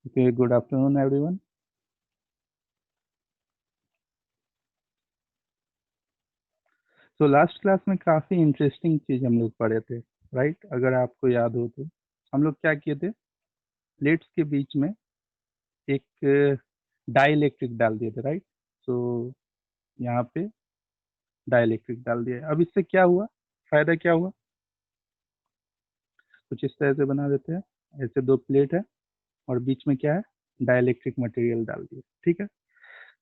Okay, good afternoon, everyone. तो last class में काफ़ी इंटरेस्टिंग चीज़ हम लोग पढ़े थे, राइट? अगर आपको याद हो तो हम लोग क्या किए थे, प्लेट्स के बीच में एक डाइलेक्ट्रिक डाल दिए थे, राइट? तो यहाँ पे डाइलेक्ट्रिक डाल दिया। अब इससे क्या हुआ, फ़ायदा क्या हुआ? कुछ इस तरह से बना देते हैं। ऐसे दो प्लेट है और बीच में क्या है, डाइलेक्ट्रिक मटेरियल डाल दिए, ठीक है?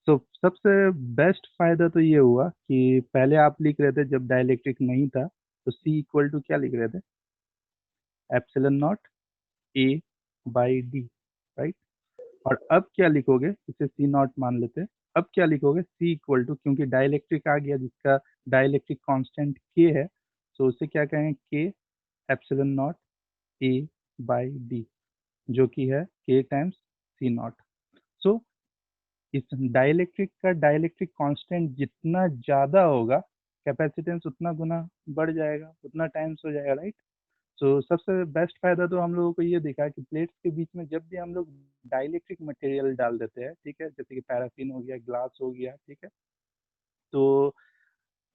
तो सबसे बेस्ट फायदा तो ये हुआ कि पहले आप लिख रहे थे जब डाइलेक्ट्रिक नहीं था, तो C इक्वल टू क्या लिख रहे थे, epsilon not A by D, right? और अब क्या लिखोगे, इसे सी नॉट मान लेते हैं। अब क्या लिखोगे, C इक्वल टू, क्योंकि डाइलेक्ट्रिक आ गया जिसका डाइलेक्ट्रिक कांस्टेंट K है, तो उसे क्या कहेंगे, K epsilon not A by D, जो कि है K टाइम्स C नॉट। सो इस डाइलेक्ट्रिक का डाइलेक्ट्रिक कांस्टेंट जितना ज़्यादा होगा, कैपेसिटेंस उतना गुना बढ़ जाएगा, उतना टाइम्स हो जाएगा, राइट? तो सबसे बेस्ट फायदा तो हम लोगों को ये दिखा कि प्लेट्स के बीच में जब भी हम लोग डाइलेक्ट्रिक मटेरियल डाल देते हैं, ठीक है, जैसे कि पैराफिन हो गया, ग्लास हो गया, ठीक है, तो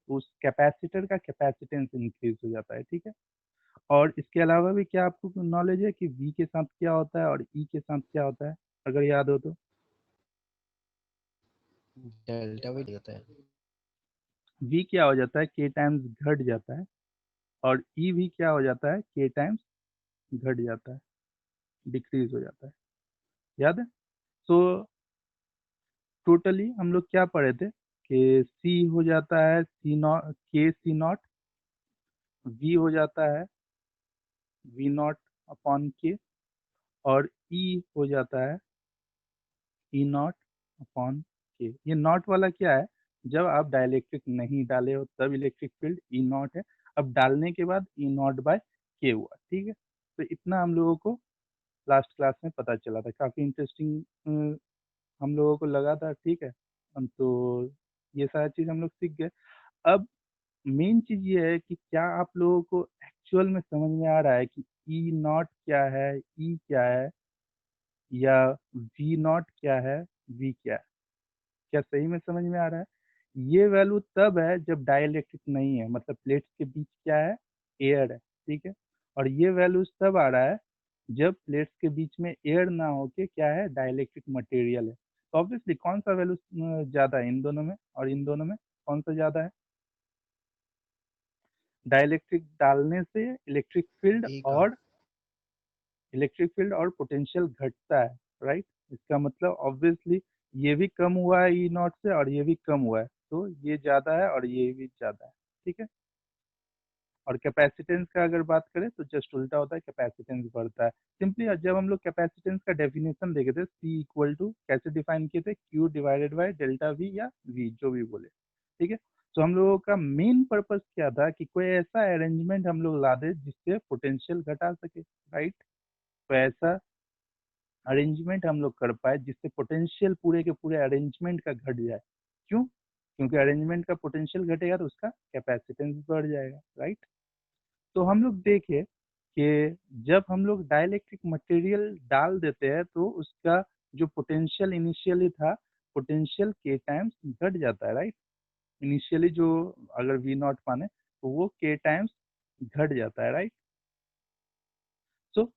उस कैपेसिटर का कैपेसिटेंस इंक्रीज हो जाता है, ठीक है। और इसके अलावा भी क्या आपको नॉलेज है कि वी के साथ क्या होता है और ई के साथ क्या होता है, अगर याद हो तो? डेल्टा भी होता है। वी क्या हो जाता है, के टाइम्स घट जाता है, और ई भी क्या हो जाता है, के टाइम्स घट जाता है, डिक्रीज हो जाता है, याद है? तो टोटली हम लोग क्या पढ़े थे कि सी हो जाता है सी नॉट, के सी नॉट, वी हो जाता है वी नॉट अपॉन के, और ई हो जाता है ई नॉट अपॉन के। ये नॉट वाला क्या है, जब आप डाइलेक्ट्रिक नहीं डाले हो तब इलेक्ट्रिक फील्ड ई नॉट है, अब डालने के बाद ई नॉट बाय के हुआ, ठीक है। तो इतना हम लोगों को लास्ट क्लास में पता चला था, काफ़ी इंटरेस्टिंग हम लोगों को लगा था, ठीक है। तो ये सारा चीज़ हम लोग सीख गए। अब मेन चीज़ ये है कि क्या आप लोगों को एक्चुअल में समझ में आ रहा है कि ई नॉट क्या है, ई क्या है, या वी नॉट क्या है, वी क्या है? क्या सही में समझ में आ रहा है? ये वैल्यू तब है जब डाइलेक्ट्रिक नहीं है, मतलब प्लेट्स के बीच क्या है, एयर है, ठीक है। और ये वैल्यूज तब आ रहा है जब प्लेट्स के बीच में एयर ना होके क्या है, डाइलेक्ट्रिक मटेरियल है। तो ऑब्वियसली कौन सा वैल्यू ज़्यादा है इन दोनों में, और इन दोनों में कौन सा ज़्यादा है? डाइलेक्ट्रिक डालने से ए का इलेक्ट्रिक फील्ड और पोटेंशियल घटता है, राइट? इसका मतलब ऑब्वियसली ये भी कम हुआ है ई नॉट से, और ये भी कम हुआ है, तो ये ज़्यादा है और ये भी ज़्यादा है, ठीक है। और कैपेसिटेंस का अगर बात करें तो जस्ट उल्टा होता है, कैपेसिटेंस बढ़ता है। सिंपली जब हम लोग कैपेसिटेंस का डेफिनेशन देखे थे, सी इक्वल टू कैसे डिफाइन किए थे, Q divided by delta we, या वी जो भी बोले, ठीक है। तो हम लोगों का मेन पर्पस क्या था कि कोई ऐसा अरेंजमेंट हम लोग ला दे जिससे पोटेंशियल घटा सके, राइट? तो ऐसा अरेंजमेंट हम लोग कर पाए जिससे पोटेंशियल पूरे के पूरे अरेंजमेंट का घट जाए। क्यों? क्योंकि अरेंजमेंट का पोटेंशियल घटेगा तो उसका कैपेसिटेंस बढ़ जाएगा, राइट? तो हम लोग देखे कि जब हम लोग डाइलेक्ट्रिक मटेरियल डाल देते हैं तो उसका जो पोटेंशियल इनिशियली था, पोटेंशियल के टाइम्स घट जाता है, राइट? इनिशियली जो, अगर वी नॉट माने तो वो के टाइम्स घट जाता है, राइट? सो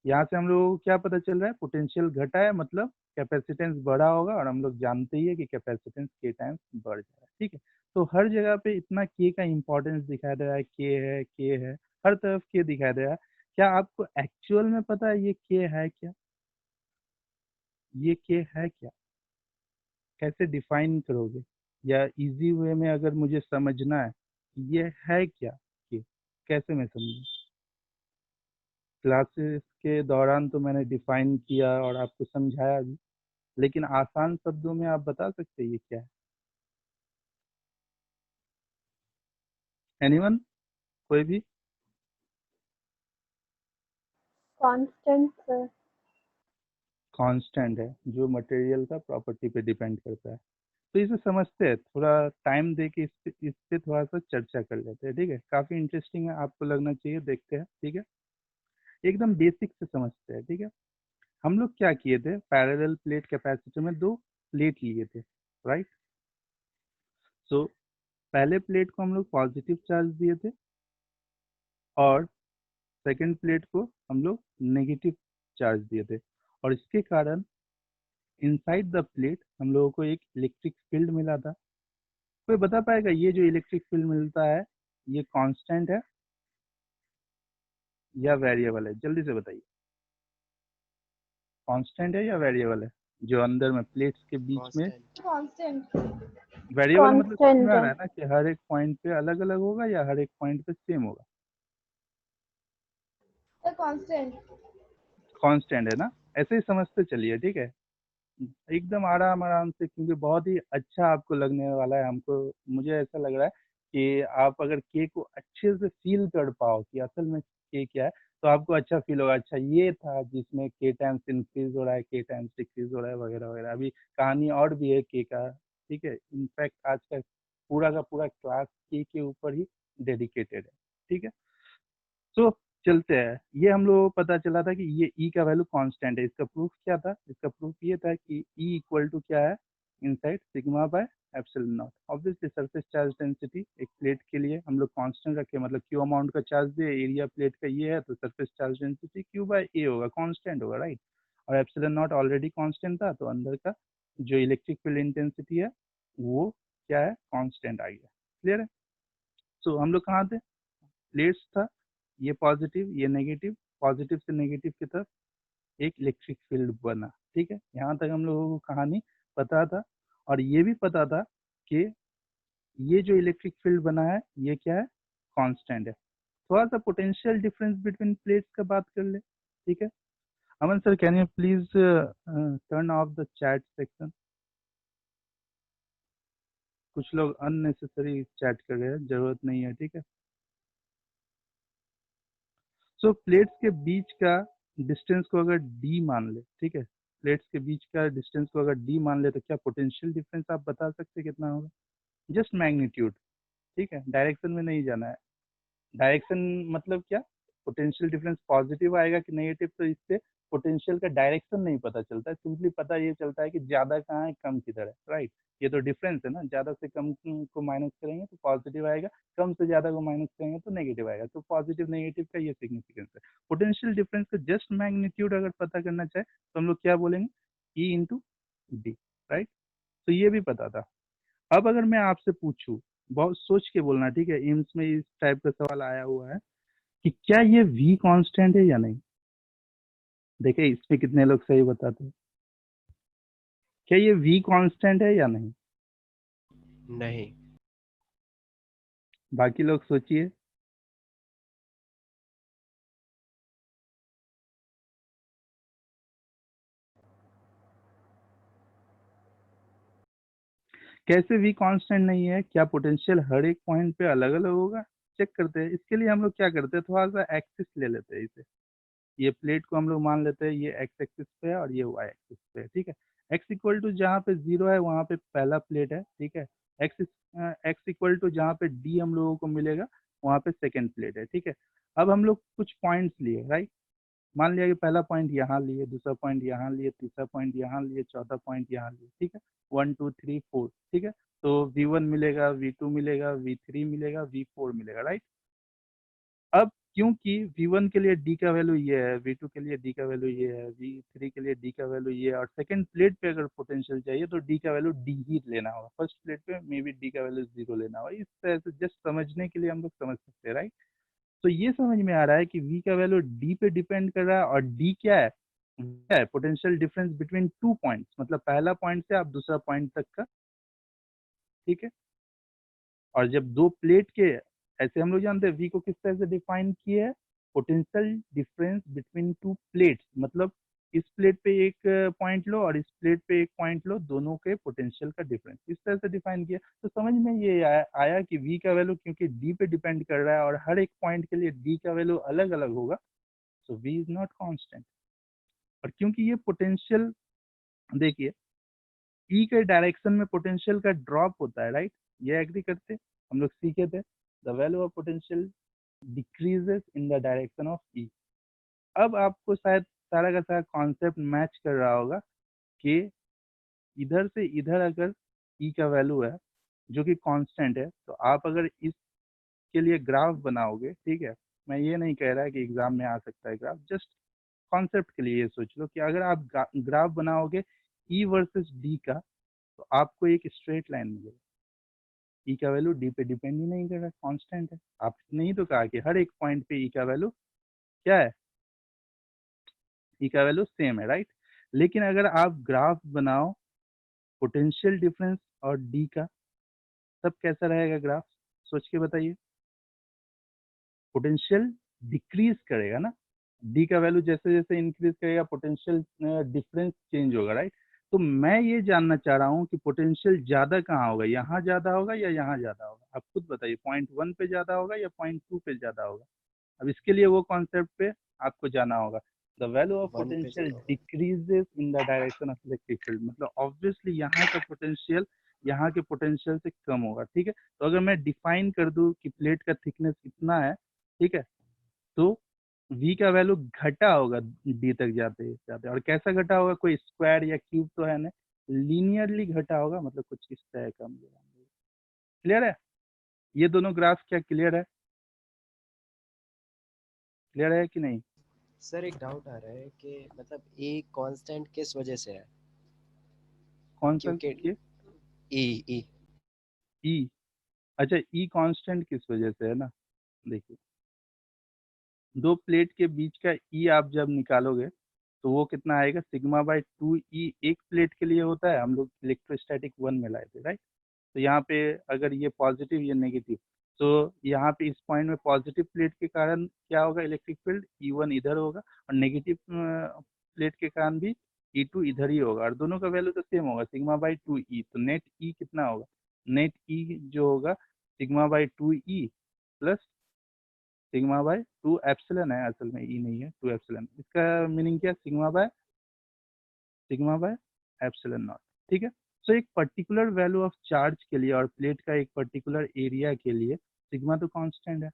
यहाँ से हम लोगों को क्या पता चल रहा है, पोटेंशियल घटा है मतलब कैपेसिटेंस बढ़ा होगा, और हम लोग जानते ही है कि कैपेसिटेंस के टाइम्स बढ़ जाएगा, ठीक है। तो हर जगह पे इतना के का इंपॉर्टेंस दिखाई दे रहा है, के है, हर तरफ के दिखाई दे रहा है। क्या आपको एक्चुअल में पता है ये के है क्या, ये के है क्या? कैसे डिफाइन करोगे, या इजी वे में अगर मुझे समझना है ये है क्या, के कैसे मैं समझूं? क्लासेस के दौरान तो मैंने डिफाइन किया और आपको समझाया भी, लेकिन आसान शब्दों में आप बता सकते हैं ये क्या है? एनीवन, कोई भी? Constant sir. कांस्टेंट है जो मटेरियल का प्रॉपर्टी पे डिपेंड करता है। तो इसे समझते हैं, थोड़ा टाइम दे के इस पे थोड़ा सा चर्चा कर लेते हैं, ठीक है। काफ़ी इंटरेस्टिंग है, आपको लगना चाहिए, देखते हैं, ठीक है। एकदम बेसिक से समझते हैं, ठीक है। हम लोग क्या किए थे, पैरेलल प्लेट कैपेसिटर में 2 प्लेट लिए थे, राइट। सो पहले प्लेट को हम लोग पॉजिटिव चार्ज दिए थे और सेकंड प्लेट को हम लोग नेगेटिव चार्ज दिए थे, और इसके कारण इनसाइड द प्लेट हम लोगों को एक इलेक्ट्रिक फील्ड मिला था। कोई बता पाएगा ये जो इलेक्ट्रिक फील्ड मिलता है ये कांस्टेंट है या वेरिएबल है? जल्दी से बताइए, कांस्टेंट है या वेरिएबल है जो अंदर में प्लेट्स के बीच में? कांस्टेंट। वेरिएबल मतलब समझ कांस्टेंट में आ है। रहा है ना कि हर एक पॉइंट पे अलग अलग होगा या हर एक पॉइंट पे सेम होगा? कांस्टेंट। कांस्टेंट है ना, ऐसे ही समझते चलिए, ठीक है। एकदम आराम आराम से, क्योंकि बहुत ही अच्छा आपको लगने वाला है। हमको मुझे ऐसा लग रहा है कि आप अगर के को अच्छे से फील कर पाओ कि असल में के क्या है, तो आपको अच्छा फील होगा। अच्छा ये था जिसमें के टाइम्स इंक्रीज हो रहा है, के टाइम्स डिक्रीज हो रहा है, वगैरह वगैरह। अभी कहानी और भी है के का, ठीक है। इनफैक्ट आज का पूरा क्लास के ऊपर ही डेडिकेटेड है, ठीक है। तो चलते हैं, ये हम लोग को पता चला था कि ये ई का वैल्यू कांस्टेंट है। इसका प्रूफ क्या था? इसका प्रूफ ये था कि ई इक्वल टू क्या है inside sigma by epsilon not. Obviously surface charge density एक प्लेट के लिए हम लोग कांस्टेंट रखे, मतलब क्यू अमाउंट का चार्ज दे, एरिया प्लेट का ये है, तो surface charge density Q by A होगा, कांस्टेंट होगा, राइट। और एप्सिलॉन नॉट ऑलरेडी कांस्टेंट था, तो अंदर का जो इलेक्ट्रिक फील्ड इंटेंसिटी है वो क्या है, कांस्टेंट आ गया। क्लियर है? सो हम लोग कहाँ थे, प्लेट्स था, ये पॉजिटिव ये नेगेटिव, पॉजिटिव से नेगेटिव की तरफ एक इलेक्ट्रिक फील्ड बना, ठीक है। यहाँ तक हम लोगों को कहानी पता था, और ये भी पता था कि ये जो इलेक्ट्रिक फील्ड बना है ये क्या है, कांस्टेंट है। थोड़ा सा पोटेंशियल डिफरेंस बिटवीन प्लेट्स का बात कर ले, ठीक है। Aman sir, can you please turn off the chat section? कुछ लोग अननेसेसरी चैट कर रहे हैं, जरूरत नहीं है, ठीक है। सो प्लेट्स के बीच का डिस्टेंस को अगर डी मान ले, ठीक है, प्लेट्स के बीच का डिस्टेंस को अगर डी मान ले, तो क्या पोटेंशियल डिफरेंस आप बता सकते हैं कितना होगा? जस्ट मैग्नीट्यूड, ठीक है, डायरेक्शन में नहीं जाना है। डायरेक्शन मतलब क्या, पोटेंशियल डिफरेंस पॉजिटिव आएगा कि नेगेटिव, तो इससे पोटेंशियल का डायरेक्शन नहीं पता चलता है, सिंपली पता ये चलता है कि ज्यादा कहाँ है कम किधर है, राइट। ये तो डिफरेंस है ना, ज्यादा से कम को माइनस करेंगे तो पॉजिटिव आएगा, कम से ज्यादा को माइनस करेंगे तो नेगेटिव आएगा। तो पॉजिटिव नेगेटिव का ये सिग्निफिकेंस है। पोटेंशियल डिफरेंस का जस्ट मैग्नीट्यूड अगर पता करना चाहे तो हम लोग क्या बोलेंगे, ई इंटू डी, राइट। तो ये भी पता था। अब अगर मैं आपसे पूछूं, बहुत सोच के बोलना, ठीक है, एम्स में इस टाइप का सवाल आया हुआ है कि क्या ये v कांस्टेंट है या नहीं। देखिए इसमें कितने लोग सही बताते हैं, क्या ये v कांस्टेंट है या नहीं? नहीं। बाकी लोग सोचिए। कैसे v कांस्टेंट नहीं है? क्या पोटेंशियल हर एक पॉइंट पे अलग अलग होगा? चेक करते हैं। इसके लिए हम लोग क्या करते हैं, थोड़ा सा एक्सिस ले लेते हैं इसे। ये प्लेट को हम लोग मान लेते हैं ये एक्स एक्सिस पे है और ये वाई एक्सिस पे है, ठीक है। एक्स इक्वल टू जहाँ पे 0 है वहाँ पे पहला प्लेट है, ठीक है। एक्स एक्स इक्वल टू जहाँ पे डी हम लोगों को मिलेगा वहाँ पे सेकंड प्लेट है, ठीक है। अब हम लोग कुछ पॉइंट्स लिए, राइट। मान लिया कि पहला पॉइंट यहाँ लिए, दूसरा पॉइंट यहाँ लिए, तीसरा पॉइंट यहाँ लिए, चौथा पॉइंट यहाँ लिए, ठीक है। 1 2 3 4, ठीक है। तो V1 मिलेगा, V2 मिलेगा, V3 मिलेगा, V4 मिलेगा, राइट। अब क्योंकि V1 के लिए D का वैल्यू ये है, V2 के लिए D का वैल्यू ये है, V3 के लिए D का वैल्यू ये है, और सेकंड प्लेट पे अगर पोटेंशियल चाहिए तो D का वैल्यू D ही लेना होगा। फर्स्ट प्लेट पे मे बी D का वैल्यू 0 लेना होगा। इस तरह से जस्ट समझने के लिए हम लोग समझ सकते हैं, राइट। तो ये समझ में आ रहा है कि V का वैल्यू D पे डिपेंड कर रहा है, और D क्या है potential difference between two points, मतलब पहला पॉइंट से आप दूसरा पॉइंट तक का, ठीक है। और जब दो प्लेट के, ऐसे हम लोग जानते हैं V को किस तरह से डिफाइन किया है, potential difference between two plates, मतलब इस प्लेट पे एक पॉइंट लो और इस प्लेट पे एक पॉइंट लो, दोनों के पोटेंशियल का डिफरेंस इस तरह से डिफाइन किया। तो समझ में ये आया कि V का वैल्यू क्योंकि D पे डिपेंड कर रहा है और हर एक पॉइंट के लिए D का वैल्यू अलग अलग होगा, सो V इज नॉट कांस्टेंट। और क्योंकि ये पोटेंशियल, देखिए ई के डायरेक्शन में पोटेंशियल का ड्रॉप होता है, राइट। ये एग्री करते, हम लोग सीखे थे, the value of potential decreases in the direction of E. अब आपको शायद सारा का सारा कॉन्सेप्ट मैच कर रहा होगा कि इधर से इधर अगर ई का वैल्यू है जो कि कांस्टेंट है, तो आप अगर इसके लिए ग्राफ बनाओगे, ठीक है, मैं ये नहीं कह रहा है कि एग्जाम में आ सकता है ग्राफ, जस्ट कॉन्सेप्ट के लिए ये सोच लो कि अगर आप ग्राफ बनाओगे ई वर्सेस डी का, तो आपको एक स्ट्रेट लाइन मिलेगा। ई का वैल्यू डी पे डिपेंड ही नहीं कर रहा, कांस्टेंट है। आपने ही तो कहा कि हर एक पॉइंट पे ई का वैल्यू क्या है, ई का वैल्यू सेम है, राइट। लेकिन अगर आप ग्राफ बनाओ पोटेंशियल डिफरेंस और डी का, तब कैसा रहेगा ग्राफ, सोच के बताइए। पोटेंशियल डिक्रीज करेगा ना, डी का वैल्यू जैसे जैसे इंक्रीज करेगा पोटेंशियल डिफरेंस चेंज होगा, राइट। तो मैं ये जानना चाह रहा हूँ कि पोटेंशियल ज्यादा कहाँ होगा, यहाँ ज्यादा होगा या यहाँ ज्यादा होगा, आप खुद बताइए। .1 पे ज्यादा होगा या .2 पे ज्यादा होगा। अब इसके लिए वो कॉन्सेप्ट पे आपको जाना होगा। द वैल्यू ऑफ 1 पे पोटेंशियल ज़्यादा होगा। Decreases in the direction of electric field, मतलब ऑब्वियसली यहाँ का पोटेंशियल यहाँ के पोटेंशियल से कम होगा, ठीक है। तो अगर मैं डिफाइन कर दूं कि प्लेट का थिकनेस इतना है, ठीक है, तो v का वैल्यू घटा होगा d तक जाते जाते। और कैसा घटा होगा, कोई स्क्वायर या क्यूब तो है ना, लीनियरली घटा होगा, मतलब कुछ इस तरह का। क्लियर है, ये दोनों ग्राफ क्या क्लियर है, क्लियर है कि नहीं। सर एक डाउट आ रहा है कि मतलब ए कांस्टेंट किस वजह से है? कौन सा क्योंकि ये ई ई ई, अच्छा ई कांस्टेंट किस वजह से है ना, देखिए दो प्लेट के बीच का ई आप जब निकालोगे तो वो कितना आएगा, सिग्मा बाई 2e एक प्लेट के लिए होता है, हम लोग इलेक्ट्रोस्टैटिक 1 में लाए थे, राइट। तो यहाँ पे अगर ये पॉजिटिव ये नेगेटिव, तो यहाँ पे इस पॉइंट में पॉजिटिव प्लेट के कारण क्या होगा, इलेक्ट्रिक फील्ड E1 इधर होगा, और नेगेटिव प्लेट के कारण भी E2 इधर ही होगा, और दोनों का वैल्यू तो सेम होगा, सिग्मा बाई 2e। तो नेट ई कितना होगा, नेट ई जो होगा sigma by 2e plus sigma bye 2 epsilon है, असल में ई नहीं है, 2 एप्सिलॉन। इसका मीनिंग क्या है, सिग्मा बाय एप्सिलॉन नॉट, ठीक है। सो एक पर्टिकुलर वैल्यू ऑफ चार्ज के लिए और प्लेट का एक पर्टिकुलर एरिया के लिए सिग्मा तो कांस्टेंट है,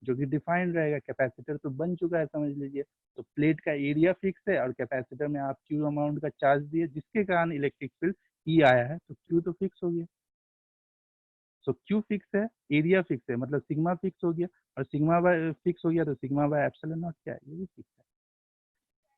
जो कि डिफाइंड रहेगा। कैपेसिटर तो बन चुका है, समझ लीजिए। तो प्लेट का एरिया फिक्स है और कैपेसिटर में आप क्यू अमाउंट का चार्ज दिए, जिसके कारण इलेक्ट्रिक फील्ड ई आया है, तो क्यू तो फिक्स हो गया। सो क्यू फिक्स है, एरिया फिक्स है, मतलब सिग्मा फिक्स हो गया, और सिग्मा बाय फिक्स हो गया तो सिग्मा बाय एप्सिलॉन नॉट क्या है, ये भी फिक्स है।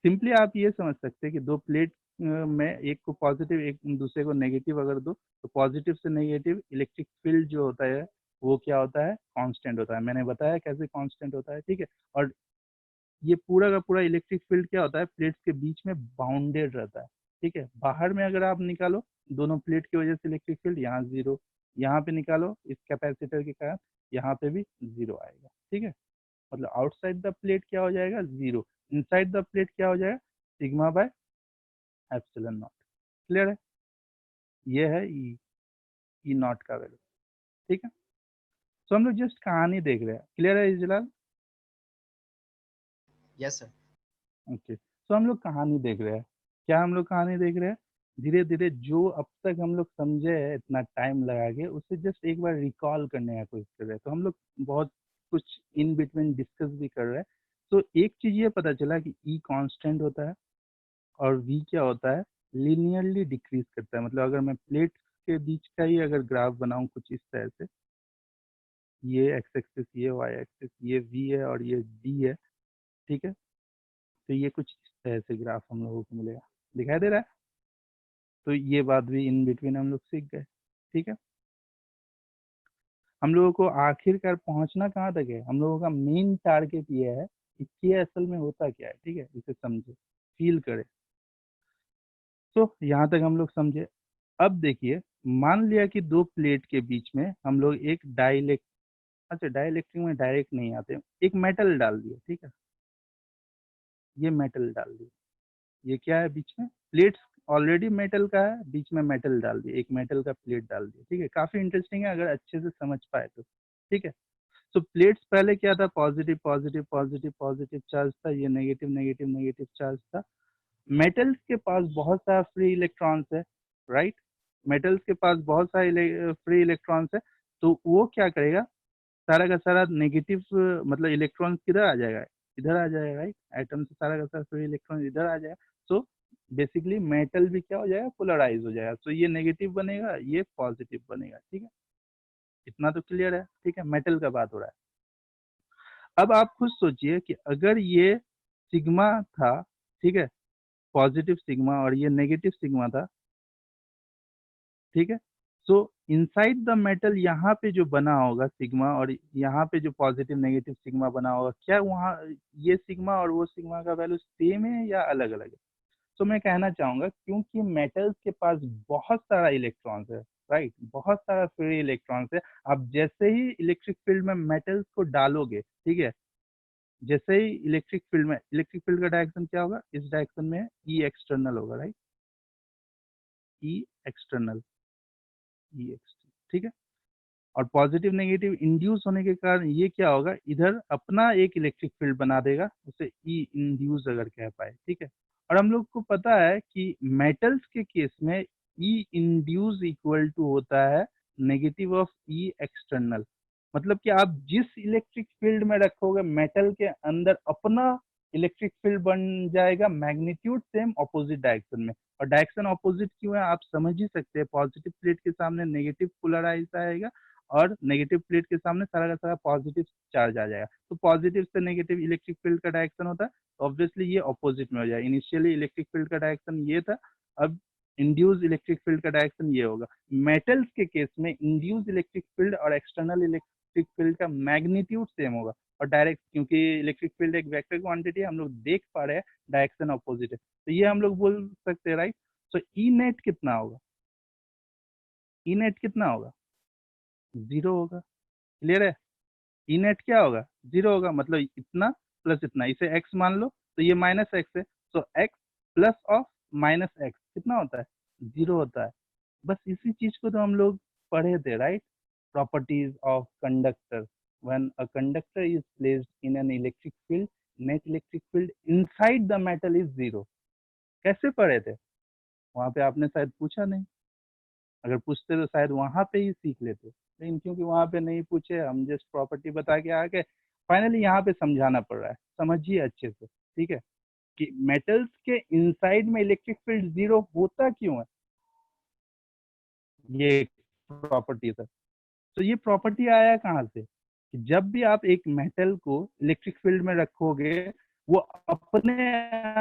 सिंपली आप ये समझ सकते हैं कि दो प्लेट में एक को पॉजिटिव एक दूसरे को नेगेटिव अगर दो, तो पॉजिटिव से नेगेटिव इलेक्ट्रिक फील्ड जो होता है वो क्या होता है, कांस्टेंट होता है। मैंने बताया कैसे कांस्टेंट होता है, ठीक है। और ये पूरा का पूरा इलेक्ट्रिक फील्ड क्या होता है, प्लेट्स के बीच में बाउंडेड रहता है, ठीक है। बाहर में अगर आप निकालो दोनों प्लेट की वजह से इलेक्ट्रिक फील्ड यहाँ जीरो, यहाँ पे निकालो इस कैपेसिटर के कारण यहाँ पे भी जीरो आएगा, ठीक है। मतलब आउटसाइड द प्लेट क्या हो जाएगा, जीरो, इनसाइड द प्लेट क्या हो जाएगा, sigma by epsilon not. Clear है, ये है ई नॉट का वैल्यू, ठीक है। तो हम लोग जस्ट कहानी देख रहे हैं, क्लियर है इजलाल। Yes sir. ओके, तो हम लोग कहानी देख रहे हैं, क्या हम लोग कहानी देख रहे हैं, धीरे धीरे जो अब तक हम लोग समझे हैं इतना टाइम लगा के, उसे जस्ट एक बार रिकॉल करने का कोशिश कर रहे हैं। तो हम लोग बहुत कुछ इन बिटवीन डिस्कस भी कर रहे हैं। तो एक चीज ये पता चला कि ई कांस्टेंट होता है और वी क्या होता है, लीनियरली डिक्रीज करता है। मतलब अगर मैं प्लेट के बीच का ही अगर ग्राफ बनाऊं कुछ इस तरह से, ये एक्स एक्सिस ये वाई एक्सिस, ये वी है और ये डी है, ठीक है। तो ये कुछ इस तरह से ग्राफ हम लोगों को मिलेगा, दिखाई दे रहा है। तो ये बात भी इन बिटवीन हम लोग सीख गए, ठीक है। हम लोगों को आखिरकार पहुंचना कहाँ तक है, हम लोगों का मेन टारगेट ये है कि ये असल में होता क्या है, ठीक है, इसे समझे, फील करें। तो यहाँ तक हम लोग समझे। अब देखिए, मान लिया कि दो प्लेट के बीच में हम लोग एक अच्छा डाइलेक्ट्रिक में डायरेक्ट नहीं आते, एक मेटल डाल दिया, ठीक है, ये मेटल डाल दिया, ये क्या है बीच में, प्लेट्स ऑलरेडी मेटल का है, बीच में मेटल डाल दिया, एक मेटल का प्लेट डाल दिया, ठीक है। काफी इंटरेस्टिंग है अगर अच्छे से समझ पाए तो, ठीक है। तो प्लेट्स पहले क्या था, positive positive positive positive charge था, ये नेगेटिव नेगेटिव नेगेटिव चार्ज था। मेटल्स के पास बहुत सारा फ्री इलेक्ट्रॉन्स है, राइट, मेटल्स के पास बहुत सारे फ्री इलेक्ट्रॉन्स है। तो वो क्या करेगा, सारा का सारा नेगेटिव मतलब इलेक्ट्रॉन्स किधर आ जाएगा, इधर आ जाएगा, राइट। एटम से सारा का सारा फ्री इलेक्ट्रॉन इधर आ जाएगा। सो बेसिकली मेटल भी क्या हो जाएगा, पोलराइज हो जाएगा। तो ये नेगेटिव बनेगा, ये पॉजिटिव बनेगा, ठीक है। इतना तो क्लियर है, ठीक है। मेटल का बात हो रहा है। अब आप खुद सोचिए कि अगर ये सिग्मा था, ठीक है, पॉजिटिव सिग्मा, और ये नेगेटिव सिग्मा था, ठीक है। सो इनसाइड द मेटल यहाँ पे जो बना होगा सिग्मा, और यहाँ पे जो पॉजिटिव नेगेटिव सिग्मा बना होगा, क्या वहाँ ये सिग्मा और वो सिग्मा का वैल्यू सेम है या अलग अलग है? तो मैं कहना चाहूंगा क्योंकि मेटल्स के पास बहुत सारा इलेक्ट्रॉन्स है, राइट, बहुत सारा फ्री इलेक्ट्रॉन्स है। आप जैसे ही इलेक्ट्रिक फील्ड में मेटल्स को डालोगे, ठीक है, जैसे ही इलेक्ट्रिक फील्ड का डायरेक्शन क्या होगा, इस डायरेक्शन में ई एक्सटर्नल होगा, राइट, ई एक्सटर्नल, ई एक्सटर्नल, ठीक है। और पॉजिटिव नेगेटिव इंड्यूस होने के कारण ये क्या होगा, इधर अपना एक इलेक्ट्रिक फील्ड बना देगा, उसे ई इंड्यूस अगर कह पाए, ठीक है। और हम लोग को पता है कि मेटल्स के केस में ई इंड्यूस इक्वल टू होता है नेगेटिव ऑफ ई एक्सटर्नल। मतलब कि आप जिस इलेक्ट्रिक फील्ड में रखोगे मेटल के अंदर अपना इलेक्ट्रिक फील्ड बन जाएगा, मैग्नीट्यूड सेम ऑपोजिट डायरेक्शन में। और डायरेक्शन ऑपोजिट क्यों है, आप समझ ही सकते हैं। पॉजिटिव प्लेट के सामने नेगेटिव पोलराइज आएगा, और नेगेटिव प्लेट के सामने सारा का सारा पॉजिटिव चार्ज आ जाएगा। तो पॉजिटिव से नेगेटिव इलेक्ट्रिक फील्ड का डायरेक्शन होता है, तो ऑब्वियसली ये ऑपोजिट में हो जाएगा। इनिशियली इलेक्ट्रिक फील्ड का डायरेक्शन ये था, अब इंड्यूस इलेक्ट्रिक फील्ड का डायरेक्शन ये होगा। मेटल्स के केस में इंड्यूस इलेक्ट्रिक फील्ड और एक्सटर्नल इलेक्ट्रिक फील्ड का मैग्नीट्यूड सेम होगा, और डायरेक्ट, क्योंकि इलेक्ट्रिक फील्ड एक वेक्टर क्वांटिटी है, हम लोग देख पा रहे हैं डायरेक्शन ऑपोजिट है, तो ये हम लोग बोल सकते हैं, राइट। तो ई नेट कितना होगा, ई नेट कितना होगा, 0 होगा। क्लियर है। ई नेट क्या होगा, 0 होगा। मतलब इतना प्लस इतना, इसे x मान लो, तो ये माइनस एक्स है, तो x plus of minus x कितना होता है, 0 होता है। बस इसी चीज को तो हम लोग पढ़े थे, right. Properties of conductor, when a conductor is placed in an electric field, net electric field inside the metal is 0। कैसे पढ़े थे, वहां पे आपने शायद पूछा नहीं। अगर पूछते तो शायद वहां पे ही सीख लेते, लेकिन क्योंकि वहां पे नहीं पूछे, हम जस्ट प्रॉपर्टी बता के आगे, फाइनली यहाँ पे समझाना पड़ रहा है। समझिए अच्छे से, ठीक है, कि मेटल्स के इनसाइड में इलेक्ट्रिक फील्ड 0 होता क्यों है, ये प्रॉपर्टी है। तो ये प्रॉपर्टी आया कहाँ से, कि जब भी आप एक मेटल को इलेक्ट्रिक फील्ड में रखोगे, वो अपने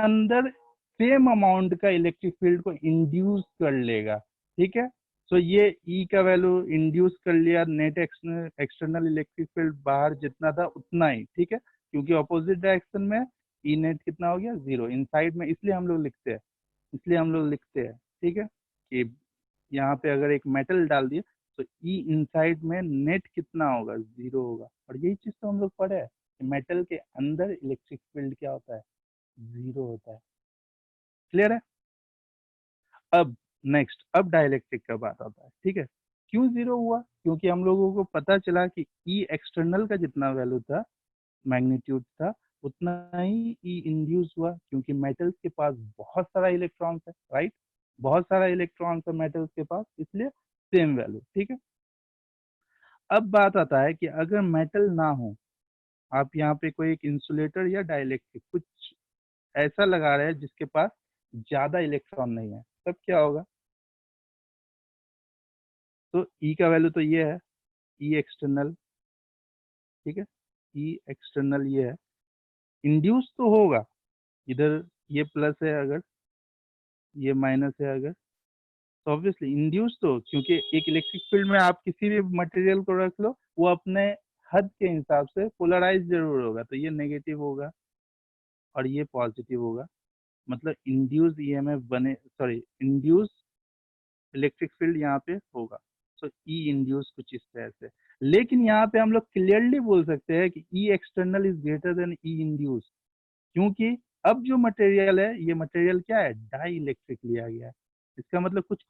अंदर सेम अमाउंट का इलेक्ट्रिक फील्ड को इंड्यूस कर लेगा, ठीक है। तो ये ई का वैल्यू इंड्यूस कर लिया, नेट एक्सटर्नल इलेक्ट्रिक फील्ड बाहर जितना था उतना ही, ठीक है, क्योंकि अपोजिट डायरेक्शन में ई नेट कितना हो गया, 0 इनसाइड में। इसलिए हम लोग लिखते हैं, ठीक है, कि यहाँ पे अगर एक मेटल डाल दिए, तो ई इनसाइड में नेट कितना होगा, 0 होगा। और यही चीज तो हम लोग पढ़े हैं कि मेटल के अंदर इलेक्ट्रिक फील्ड क्या होता है, 0 होता है। क्लियर है। अब नेक्स्ट, अब डाइलेक्ट्रिक का बात आता है, ठीक है। क्यों 0 हुआ, क्योंकि हम लोगों को पता चला कि ई एक्सटर्नल का जितना वैल्यू था, मैग्नीट्यूड था, उतना ही ई इंड्यूस हुआ, क्योंकि मेटल्स के पास बहुत सारा इलेक्ट्रॉन्स है, राइट, बहुत सारा इलेक्ट्रॉन्स है मेटल्स के पास, इसलिए सेम वैल्यू, ठीक है। अब बात आता है कि अगर मेटल ना हो, आप यहाँ पे कोई एक इंसुलेटर या डाइलेक्ट्रिक कुछ ऐसा लगा रहे हैं जिसके पास ज्यादा इलेक्ट्रॉन नहीं है, तब क्या होगा। तो ई का वैल्यू तो ये है, ई एक्सटर्नल, ठीक है, ई एक्सटर्नल ये है, इंड्यूस तो होगा, इधर ये प्लस है अगर, ये माइनस है अगर, तो ऑब्वियसली इंड्यूस तो, क्योंकि एक इलेक्ट्रिक फील्ड में आप किसी भी मटेरियल को रख लो, वो अपने हद के हिसाब से पोलराइज जरूर होगा, तो ये नेगेटिव होगा और ये पॉजिटिव होगा। मतलब इंड्यूस ईएमएफ बने, सॉरी, इंड्यूस इलेक्ट्रिक फील्ड यहाँ पे होगा। सो ई इंड्यूस कुछ इस तरह से। लेकिन यहाँ पे हम लोग क्लियरली बोल सकते हैं कि E external is greater than E induce, क्योंकि अब जो मटेरियल है, ये मटेरियल क्या है, डाई इलेक्ट्रिक लिया गया है। इसका मतलब कुछ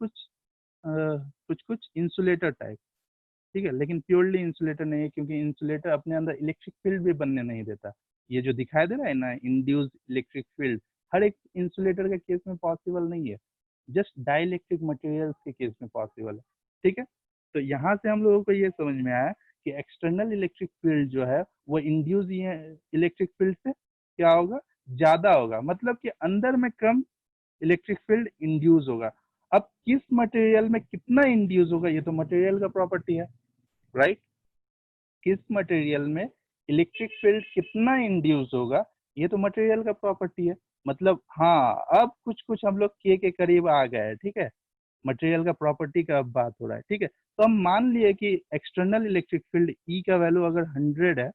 कुछ इंसुलेटर टाइप, ठीक है, लेकिन प्योरली इंसुलेटर नहीं है, क्योंकि इंसुलेटर अपने अंदर इलेक्ट्रिक फील्ड भी बनने नहीं देता। ये जो दिखाई दे रहा है ना, इंड्यूस इलेक्ट्रिक फील्ड, हर एक इंसुलेटर के केस में पॉसिबल नहीं है, जस्ट डाइलेक्ट्रिक मटेरियल्स के केस में पॉसिबल है, ठीक है। तो यहाँ से हम लोगों को ये समझ में आया कि एक्सटर्नल इलेक्ट्रिक फील्ड जो है वो इंड्यूस इलेक्ट्रिक फील्ड से क्या होगा, ज्यादा होगा, मतलब कि अंदर में कम इलेक्ट्रिक फील्ड इंड्यूस होगा। अब किस मटेरियल में कितना इंड्यूस होगा, ये तो मटेरियल का प्रॉपर्टी है, राइट। किस मटेरियल में इलेक्ट्रिक फील्ड कितना इंड्यूस होगा, ये तो मटेरियल का प्रॉपर्टी है। मतलब हाँ, अब कुछ कुछ हम लोग के करीब आ गए हैं, ठीक है। मटेरियल का प्रॉपर्टी का अब बात हो रहा है, ठीक है। तो हम मान लिए कि एक्सटर्नल इलेक्ट्रिक फील्ड ई का वैल्यू अगर 100 है,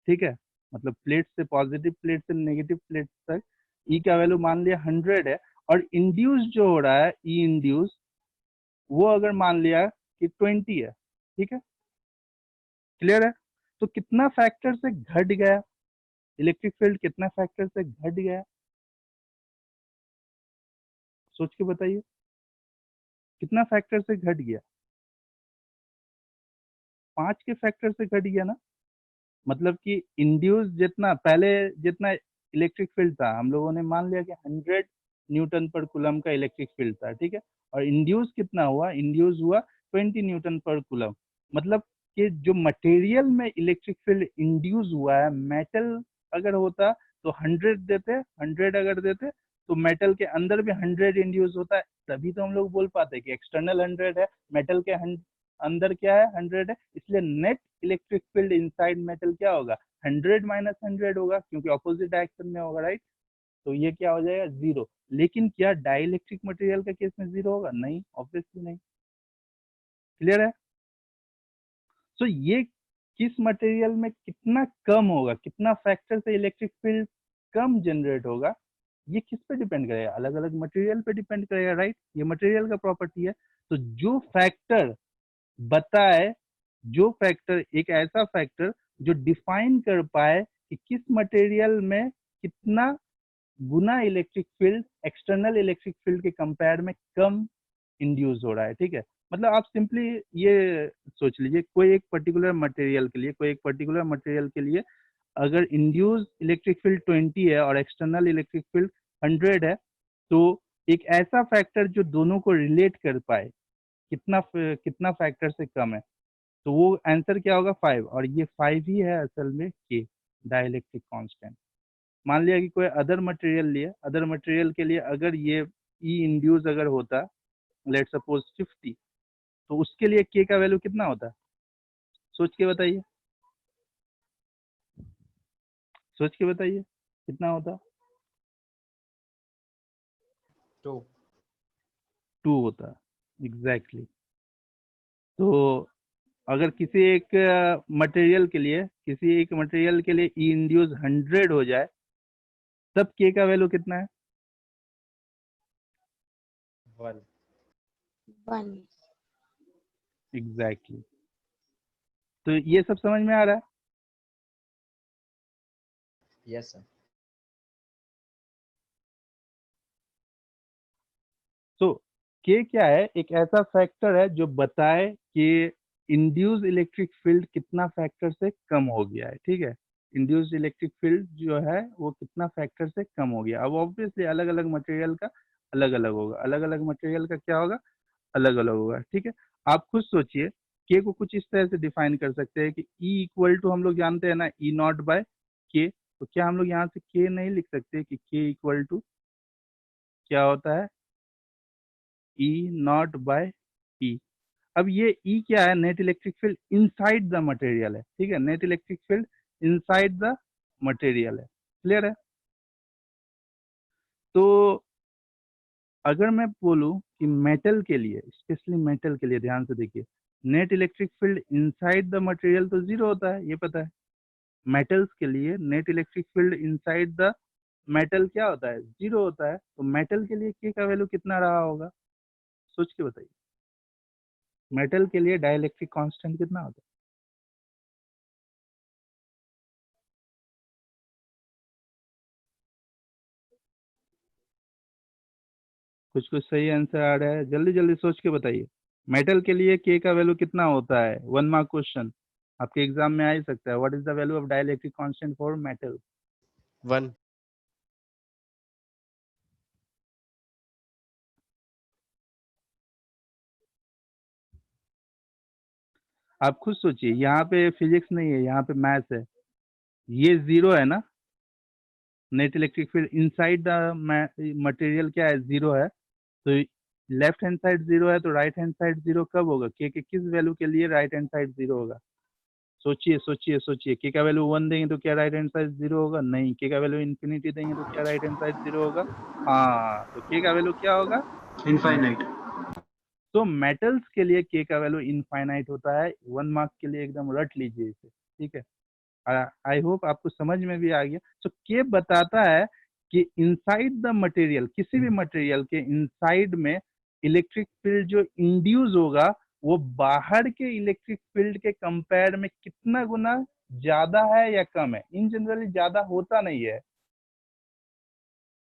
ठीक है, मतलब प्लेट से पॉजिटिव प्लेट से नेगेटिव प्लेट तक ई का वैल्यू मान लिया 100 है, और इंड्यूस जो हो रहा है ई इंड्यूस, वो अगर मान लिया कि 20 है, ठीक है, क्लियर है। तो कितना फैक्टर से घट गया इलेक्ट्रिक फील्ड, कितना फैक्टर से घट गया, सोच के बताइए, कितना फैक्टर से घट गया, 5 के फैक्टर से घट गया ना। मतलब कि इंड्यूस जितना पहले, जितना इलेक्ट्रिक फील्ड था, हम लोगों ने मान लिया कि 100 न्यूटन पर कूलम का इलेक्ट्रिक फील्ड था, ठीक है, और इंड्यूस कितना हुआ, इंड्यूस हुआ 20 न्यूटन पर कूलम। मतलब कि जो मटेरियल में इलेक्ट्रिक फील्ड इंड्यूस हुआ है, मेटल अगर होता तो 100 देते, 100 अगर देते तो मेटल के अंदर भी 100 इंड्यूस होता है, तभी तो हम लोग बोल पाते कि एक्सटर्नल 100 है, मेटल के अंदर क्या है, 100 है, इसलिए net electric field inside metal क्या होगा, 100 माइनस 100 होगा, क्योंकि ऑपोजिट डायरेक्शन में होगा, राइट। तो ये क्या हो जाएगा, जीरो। लेकिन क्या डाइइलेक्ट्रिक मटेरियल का केस में जीरो होगा, नहीं, ऑब्वियसली नहीं, क्लियर है। तो ये किस मटेरियल में कितना कम होगा, कितना फैक्टर से इलेक्ट्रिक फील्ड कम जनरेट होगा, ये किस पे डिपेंड करेगा, अलग अलग मटेरियल पे डिपेंड करेगा, राइट। ये मटेरियल का प्रॉपर्टी है। तो जो फैक्टर बताए, जो फैक्टर, एक ऐसा फैक्टर जो डिफाइन कर पाए कि किस मटेरियल में कितना गुना electric field external electric field के कंपेयर में कम इंड्यूस हो रहा है, ठीक है। मतलब आप सिंपली ये सोच लीजिए, कोई एक पर्टिकुलर मटेरियल के लिए, कोई एक पर्टिकुलर मटेरियल के लिए अगर इंड्यूस इलेक्ट्रिक फील्ड 20 है और एक्सटर्नल इलेक्ट्रिक फील्ड 100 है, तो एक ऐसा फैक्टर जो दोनों को रिलेट कर पाए, कितना कितना फैक्टर से कम है, तो वो आंसर क्या होगा, 5। और ये 5 ही है असल में के, डाइलेक्ट्रिक कांस्टेंट। मान लिया कि कोई अदर मटेरियल लिए, अदर मटेरियल के लिए अगर ये ई इंड्यूस अगर होता, लेट सपोज 50, तो उसके लिए के का वैल्यू कितना होता, सोच के बताइए, सोच के बताइए कितना होता, 2। 2 होता, एग्जैक्टली। तो अगर किसी एक मटेरियल के लिए, किसी एक मटेरियल के लिए ई इंड्यूस 100 हो जाए, तब के का वैल्यू कितना है, 1। 1. एग्जैक्टली। तो ये सब समझ में आ रहा है। Yes sir. तो के क्या है, एक ऐसा फैक्टर है जो बताए कि इंड्यूस इलेक्ट्रिक फील्ड कितना फैक्टर से कम हो गया है, ठीक है। इंड्यूस इलेक्ट्रिक फील्ड जो है वो कितना फैक्टर से कम हो गया। अब ऑब्वियसली अलग अलग मटेरियल का अलग अलग होगा, अलग अलग मटेरियल का क्या होगा, अलग अलग होगा, ठीक है। आप खुद सोचिए, के को कुछ इस तरह से डिफाइन कर सकते हैं कि ई इक्वल टू, हम लोग जानते हैं ना, ई नॉट बाय के। तो क्या हम लोग यहाँ से के नहीं लिख सकते कि के इक्वल टू क्या होता है, ई नॉट बाय ई। अब ये ई क्या है, net electric field inside the material है, ठीक है, net electric field inside the material है, क्लियर है। तो अगर मैं बोलूं कि मेटल के लिए, स्पेशली मेटल के लिए, ध्यान से देखिए, net electric field inside the material तो जीरो होता है, ये पता है। मेटल्स के लिए net electric field inside the metal क्या होता है, जीरो होता है। तो मेटल के लिए के का वैल्यू कितना रहा होगा, सोच के बताइए, मेटल के लिए डाइलेक्ट्रिक कांस्टेंट कितना होता है। कुछ कुछ सही आंसर आ रहा है, जल्दी जल्दी सोच के बताइए। मेटल के लिए के का वैल्यू कितना होता है, 1 मार्क क्वेश्चन आपके एग्जाम में आ ही सकता है। What is the value of dielectric constant for metal. 1। आप खुद सोचिए, यहाँ पे फिजिक्स नहीं है, यहाँ पे मैथ्स है। ये जीरो है ना, net electric field inside the material क्या है, जीरो है। तो लेफ्ट हैंड साइड जीरो है, तो राइट हैंड साइड जीरो कब होगा, के किस वैल्यू के लिए राइट हैंड साइड जीरो होगा? सोचिए सोचिए सोचिए, के का वैल्यू 1 देंगे तो क्या राइट हैंड साइड जीरो होगा? नहीं। के का वैल्यू इन्फिनिटी देंगे तो क्या राइट हैंड साइड जीरो होगा? हाँ, तो के का वैल्यू क्या होगा? इनफाइनाइट। तो मेटल्स के लिए के का वैल्यू इनफाइनाइट होता है। 1 मार्क के लिए एकदम रट लीजिए इसे, ठीक है। आई होप आपको समझ में भी आ गया। तो के बताता है कि इनसाइड द मटेरियल, किसी भी मटेरियल के इनसाइड में इलेक्ट्रिक फील्ड जो इंड्यूस होगा वो बाहर के इलेक्ट्रिक फील्ड के कंपेयर में कितना गुना ज्यादा है या कम है। इन जनरली ज्यादा होता नहीं है,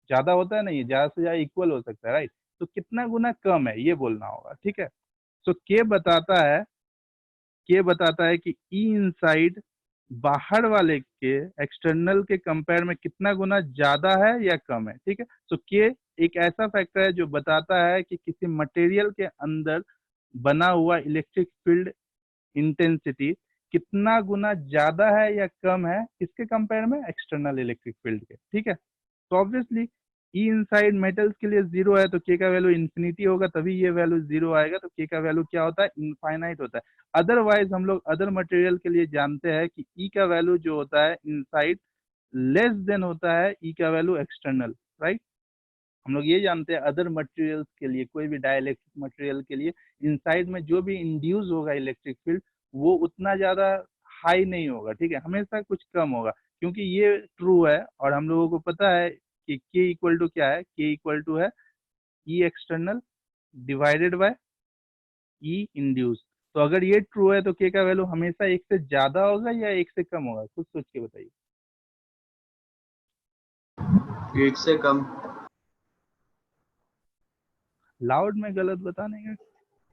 ज्यादा होता है नहीं, ज्यादा से ज्यादा इक्वल हो सकता है, राइट। तो कितना गुना कम है ये बोलना होगा, ठीक है। तो के बताता है कि ई इनसाइड बाहर वाले के एक्सटर्नल के कंपेयर में कितना गुना ज्यादा है या कम है, ठीक है। तो के एक ऐसा फैक्टर है जो बताता है कि किसी मटेरियल के अंदर बना हुआ इलेक्ट्रिक फील्ड इंटेंसिटी कितना गुना ज्यादा है या कम है, किसके कंपेयर में, एक्सटर्नल इलेक्ट्रिक फील्ड के, ठीक है। तो ऑब्वियसली ई इनसाइड मेटल्स के लिए जीरो है, तो के का वैल्यू इन्फिनिटी होगा, तभी ये वैल्यू जीरो आएगा। तो के का वैल्यू क्या होता है, इनफाइनाइट होता है। अदरवाइज हम लोग अदर मटेरियल के लिए जानते हैं कि ई का वैल्यू जो होता है इनसाइड लेस देन होता है ई का वैल्यू एक्सटर्नल, राइट। हम लोग ये जानते हैं अदर मटेरियल्स के लिए, कोई भी डाइलेक्ट्रिक मटेरियल के लिए इनसाइड में जो भी इंड्यूस होगा इलेक्ट्रिक फील्ड वो उतना ज्यादा हाई नहीं होगा, ठीक है, हमेशा कुछ कम होगा। क्योंकि ये ट्रू है और हम लोगों को पता है कि के इक्वल टू क्या है, के इक्वल टू है E external divided by E induce. तो अगर ये ट्रू है तो के का वैल्यू हमेशा एक से ज्यादा होगा या एक से कम होगा, कुछ सोच के बताइए। एक से कम। लाउड में गलत बताने का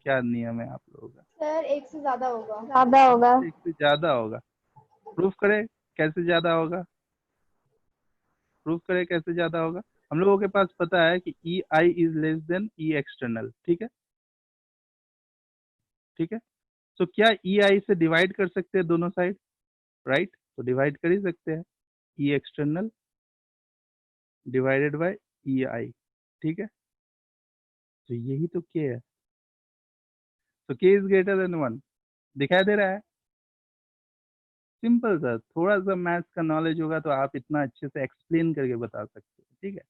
क्या नियम है आप लोगों का? सर एक से ज्यादा होगा। ज्यादा होगा। एक से ज्यादा होगा। प्रूफ करें कैसे ज्यादा होगा, प्रूफ करें कैसे ज्यादा होगा। हम लोगों के पास पता है कि E I is less than E external, ठीक है, ठीक है। तो क्या ई आई से डिवाइड कर सकते हैं दोनों साइड, राइट। तो डिवाइड कर ही सकते हैं, ई एक्सटर्नल डिवाइडेड बाय ई आई, ठीक है। तो यही तो के है। तो के इज ग्रेटर देन 1, दिखाई दे रहा है। सिंपल सा, थोड़ा सा मैथ्स का नॉलेज होगा तो आप इतना अच्छे से एक्सप्लेन करके बता सकते हैं, ठीक है।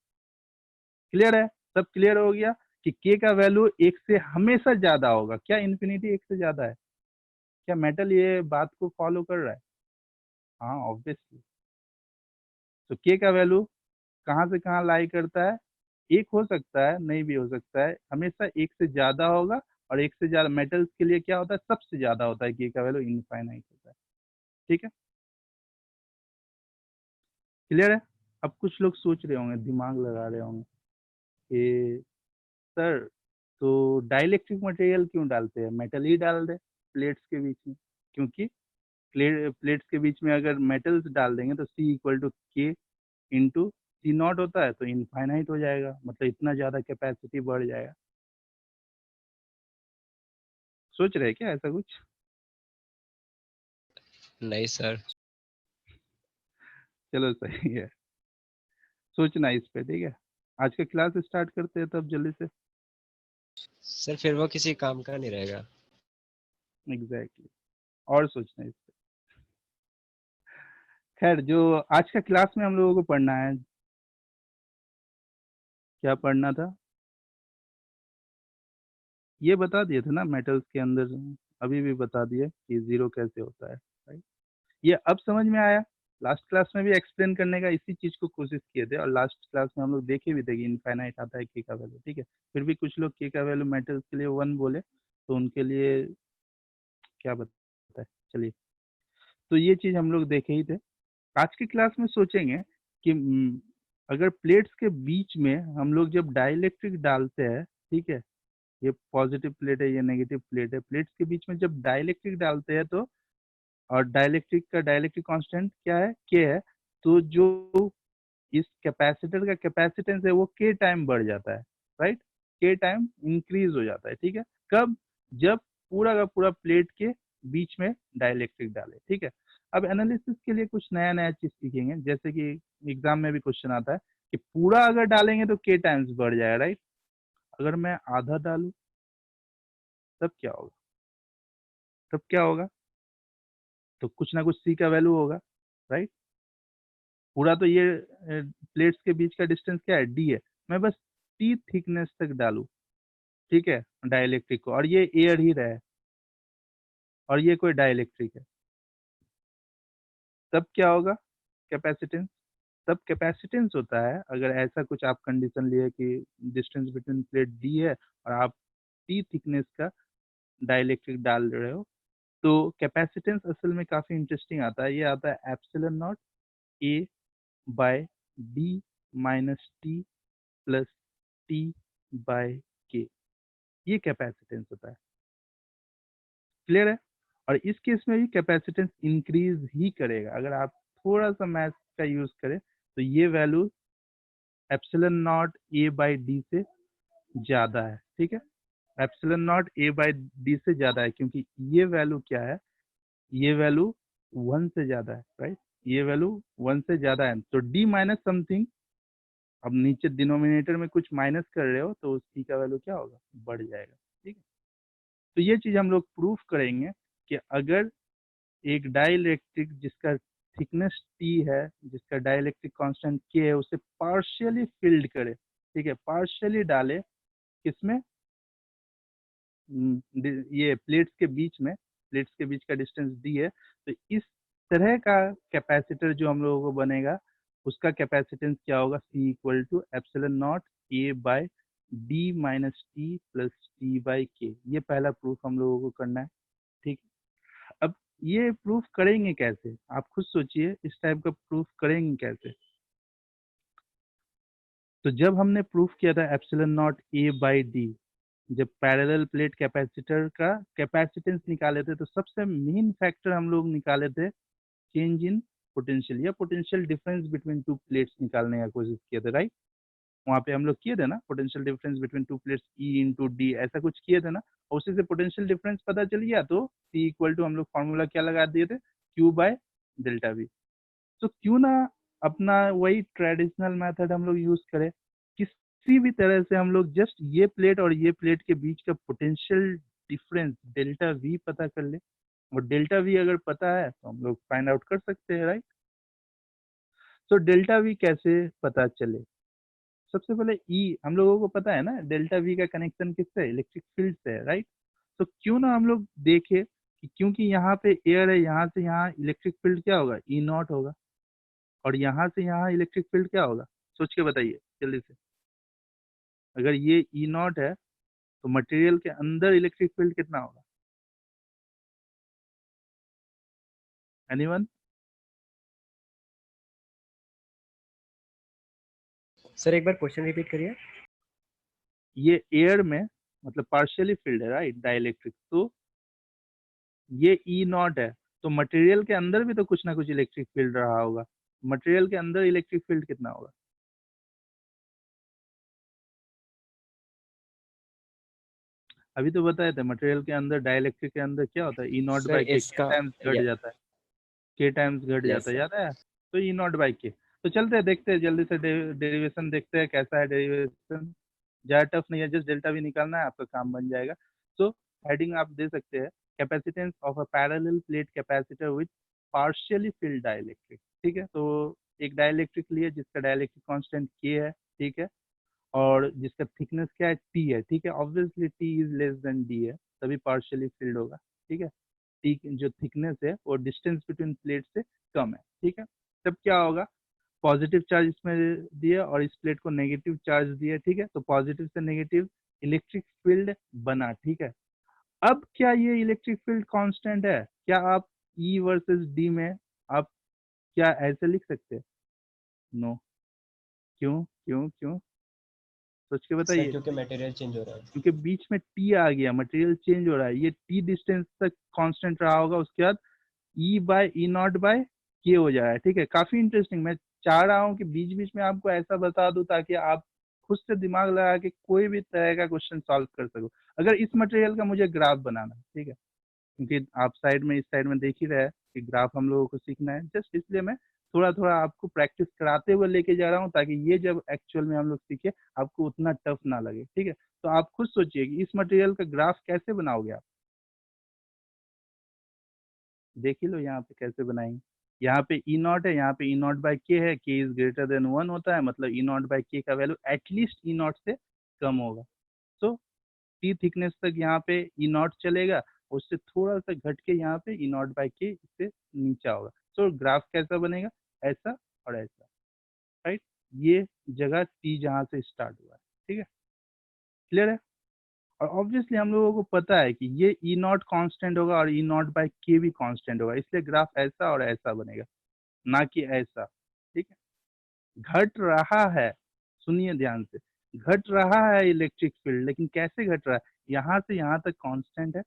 क्लियर है, सब क्लियर हो गया कि के का वैल्यू एक से हमेशा ज्यादा होगा। क्या इन्फिनिटी एक से ज्यादा है? क्या मेटल ये बात को फॉलो कर रहा है? हाँ ऑब्वियसली। तो के का वैल्यू कहाँ से कहाँ लाई करता है, एक हो सकता है नहीं भी हो सकता है, हमेशा एक से ज्यादा होगा। और एक से ज्यादा मेटल्स के लिए क्या होता है, सबसे ज्यादा होता है, के का वैल्यू इनफाइनाइट होता है, ठीक है। क्लियर है। अब कुछ लोग सोच रहे होंगे, दिमाग लगा रहे होंगे कि सर तो डाइलेक्ट्रिक मटेरियल क्यों डालते हैं, मेटल ही डाल दे प्लेट्स के बीच में। क्योंकि प्लेट्स के बीच में अगर मेटल्स डाल देंगे तो सी इक्वल टू के इंटू सी नॉट होता है, तो इनफाइनाइट हो जाएगा, मतलब इतना ज़्यादा कैपेसिटी बढ़ जाएगा। सोच रहे हैं क्या ऐसा कुछ? नहीं सर। चलो सही है, सोचना इस पे, ठीक है। आज का क्लास स्टार्ट करते हैं तब जल्दी से। सर फिर वो किसी काम का नहीं रहेगा। एग्जैक्टली, और सोचना इस पे। खैर, जो आज का क्लास में हम लोगों को पढ़ना है, क्या पढ़ना था ये बता दिए थे ना, मेटल्स के अंदर अभी भी बता दिए कि जीरो कैसे होता है, राइट। ये अब समझ में आया। लास्ट क्लास में भी एक्सप्लेन करने का इसी चीज को कोशिश किए थे, और लास्ट क्लास में हम लोग देखे भी थे कि इनफाइनाइट आता है के का वैल्यू, ठीक है। फिर भी कुछ लोग के का वैल्यू मेटल्स के लिए 1 बोले, तो उनके लिए क्या बताता है, चलिए। तो ये चीज हम लोग देखे ही थे। आज की क्लास में सोचेंगे कि अगर प्लेट्स के बीच में हम लोग जब डाइलेक्ट्रिक डालते हैं, ठीक है, ये पॉजिटिव प्लेट है, ये नेगेटिव प्लेट है, प्लेट्स के बीच में जब डाइलेक्ट्रिक डालते हैं तो, और डाइलेक्ट्रिक का डाइलेक्ट्रिक कांस्टेंट क्या है, के है। तो जो इस कैपेसिटर का कैपेसिटेंस है वो के टाइम बढ़ जाता है, राइट। के टाइम इंक्रीज हो जाता है, ठीक है। कब? जब पूरा का पूरा प्लेट के बीच में डाइलेक्ट्रिक डाले, ठीक है। अब एनालिसिस के लिए कुछ नया नया चीज सीखेंगे, जैसे कि एग्जाम में भी क्वेश्चन आता है कि पूरा अगर डालेंगे तो k टाइम्स बढ़ जाएगा, राइट। अगर मैं आधा डालूं तब क्या होगा, तब क्या होगा, तो कुछ ना कुछ c का वैल्यू होगा, राइट। पूरा तो ये प्लेट्स के बीच का डिस्टेंस क्या है, d है। मैं बस t थिकनेस तक डालूं, ठीक है, डाइलेक्ट्रिक को, और ये एयर ही रहे और ये कोई डाइलेक्ट्रिक है, तब क्या होगा, कैपेसिटेंस। तब कैपेसिटेंस होता है, अगर ऐसा कुछ आप कंडीशन लिए कि डिस्टेंस बिटवीन प्लेट डी है और आप टी थिकनेस का डाइलेक्ट्रिक डाल रहे हो, तो कैपेसिटेंस असल में काफी इंटरेस्टिंग आता है। ये आता है epsilon not A by D minus T plus T by K, ये कैपेसिटेंस होता है। क्लियर है। और इस केस में भी कैपेसिटेंस इंक्रीज ही करेगा अगर आप थोड़ा सा मैथ का यूज करें, तो ये value epsilon not A by D से ज्यादा है, ठीक है। Epsilon not A by D से ज्यादा है, क्योंकि ये वैल्यू क्या है, ये वैल्यू 1 से ज्यादा है, राइट। ये वैल्यू 1 से ज्यादा है, तो डी माइनस समथिंग, अब नीचे डिनोमिनेटर में कुछ माइनस कर रहे हो तो उसकी का वैल्यू क्या होगा, बढ़ जाएगा, ठीक है। तो ये चीज हम लोग प्रूफ करेंगे कि अगर एक डाइलेक्ट्रिक जिसका थिकनेस टी है, जिसका डाइलेक्ट्रिक कांस्टेंट के है, उसे पार्शियली फिल्ड करे, ठीक है, पार्शियली डाले किसमें, ये प्लेट्स के बीच में, प्लेट्स के बीच का डिस्टेंस डी है, तो इस तरह का कैपेसिटर जो हम लोगों को बनेगा उसका कैपेसिटेंस क्या होगा, C equal to epsilon not A by D minus T plus T by K. ये पहला प्रूफ हम लोगों को करना है, ठीक। अब ये प्रूफ करेंगे कैसे, आप खुद सोचिए, इस टाइप का प्रूफ करेंगे कैसे। तो जब हमने प्रूफ किया था epsilon not A by D, जब पैरेलल प्लेट कैपेसिटर का कैपेसिटेंस निकाले थे, तो सबसे मेन फैक्टर हम लोग निकाले थे चेंज इन पोटेंशियल या potential difference between two plates निकालने का कोशिश किए थे, राइट। वहाँ पे हम लोग किए थे ना, potential difference between two plates ई इंटू डी, ऐसा कुछ किए थे ना, और उसी से पोटेंशियल डिफरेंस पता चल गया, तो सी इक्वल टू हम लोग फॉर्मूला क्या लगा दिए थे, क्यू बाय डेल्टा वी। तो क्यों ना अपना वही ट्रेडिशनल मेथड हम लोग यूज करें, किसी भी तरह से हम लोग जस्ट ये प्लेट और ये प्लेट के बीच का पोटेंशियल डिफरेंस डेल्टा वी पता कर ले, और डेल्टा वी अगर पता है तो हम लोग फाइंड आउट कर सकते हैं, राइट। तो डेल्टा वी कैसे पता चले, सबसे पहले ई हम लोगों को पता है ना, डेल्टा वी का कनेक्शन किससे, इलेक्ट्रिक फील्ड से है, राइट। तो क्यों ना हम लोग देखें कि क्योंकि यहाँ पे एयर है, यहाँ से यहाँ इलेक्ट्रिक फील्ड क्या होगा, ई नॉट होगा, और यहाँ से यहाँ इलेक्ट्रिक फील्ड क्या होगा, सोच के बताइए जल्दी से। अगर ये ई नॉट है तो मटेरियल के अंदर इलेक्ट्रिक फील्ड कितना होगा, एनीवन। सर एक बार क्वेश्चन रिपीट करिए। ये एयर में मतलब पार्शियली फील्ड है, राइट, डाइलेक्ट्रिक, तो ये ई नॉट है, तो मटेरियल के अंदर भी तो कुछ ना कुछ इलेक्ट्रिक फील्ड रहा होगा। मटेरियल के अंदर इलेक्ट्रिक फील्ड कितना होगा, अभी तो बताए थे, मटेरियल के अंदर डाइलेक्ट्रिक के अंदर क्या होता है, ई नॉट सर बाई के इसका टाइम्स घट जाता है, के टाइम्स घट यस जाता है, सर। याद है। तो ई नॉट बाई के, तो चलते हैं देखते हैं जल्दी से डेरिवेशन देखते हैं कैसा है डेरिवेशन, ज़्यादा टफ नहीं है, जस्ट डेल्टा भी निकालना है, आपका काम बन जाएगा। सो हेडिंग आप दे सकते हैं, capacitance of a parallel plate capacitor with partially field dielectric, ठीक है। तो एक डाइलेक्ट्रिक लिए जिसका डाइलेक्ट्रिक कांस्टेंट के है, ठीक है, और जिसका थिकनेस क्या है, टी है, ठीक है। Obviously T is less then D है, तभी पार्शियली फिल्ड होगा, ठीक है। टी जो थिकनेस है वो डिस्टेंस बिटवीन प्लेट से कम है, ठीक है। तब क्या होगा, पॉजिटिव चार्ज इसमें दिया और इस प्लेट को नेगेटिव चार्ज दिया, ठीक है, तो पॉजिटिव से नेगेटिव इलेक्ट्रिक फील्ड बना, ठीक है। अब क्या ये इलेक्ट्रिक फील्ड कांस्टेंट है, क्या आप ई वर्सेस डी में आप क्या ऐसे लिख सकते हैं, नो, क्यों क्यों क्यों, सोच के सर बताइए। क्योंकि मटेरियल चेंज हो रहा है। क्योंकि बीच में टी आ गया, मटेरियल चेंज हो रहा है, ये टी डिस्टेंस तक कांस्टेंट रहा होगा, उसके बाद E by E naught by K हो जाएगा, ठीक है। काफी इंटरेस्टिंग, मैं चाह रहा हूँ कि बीच बीच में आपको ऐसा बता दूं ताकि आप खुद से दिमाग लगा के कोई भी तरह का क्वेश्चन सॉल्व कर सको। अगर इस मटेरियल का मुझे ग्राफ बनाना है, ठीक है, क्योंकि आप साइड में इस साइड में देख ही रहे हैं कि ग्राफ हम लोगों को सीखना है। जस्ट इसलिए मैं थोड़ा थोड़ा आपको प्रैक्टिस कराते हुए लेके जा रहा हूँ, ताकि ये जब एक्चुअल में हम लोग सीखे आपको उतना टफ ना लगे। ठीक है, तो आप खुद सोचिए कि इस मटेरियल का ग्राफ कैसे बनाओगे आप। देख ही लो यहाँ पे कैसे बनाएंगे। यहाँ पे ई नॉट है, यहाँ पे ई नॉट बाई के है, के इज ग्रेटर देन 1 होता है, मतलब ई नॉट बाई के का वैल्यू एटलीस्ट ई नॉट से कम होगा। तो टी थिकनेस तक यहाँ पे ई नॉट चलेगा, उससे थोड़ा सा घट के यहाँ पे ई नॉट बाई के इससे नीचा होगा। तो ग्राफ कैसा बनेगा, ऐसा और ऐसा, राइट। ये जगह टी जहाँ से स्टार्ट हुआ है, ठीक है, क्लियर है। और ऑब्वियसली हम लोगों को पता है कि ये ई नॉट कॉन्स्टेंट होगा और ई नॉट बाई के भी कॉन्स्टेंट होगा, इसलिए ग्राफ ऐसा और ऐसा बनेगा, ना कि ऐसा। ठीक है, घट रहा है, सुनिए ध्यान से, घट रहा है इलेक्ट्रिक फील्ड, लेकिन कैसे घट रहा है, यहाँ से यहाँ तक कांस्टेंट है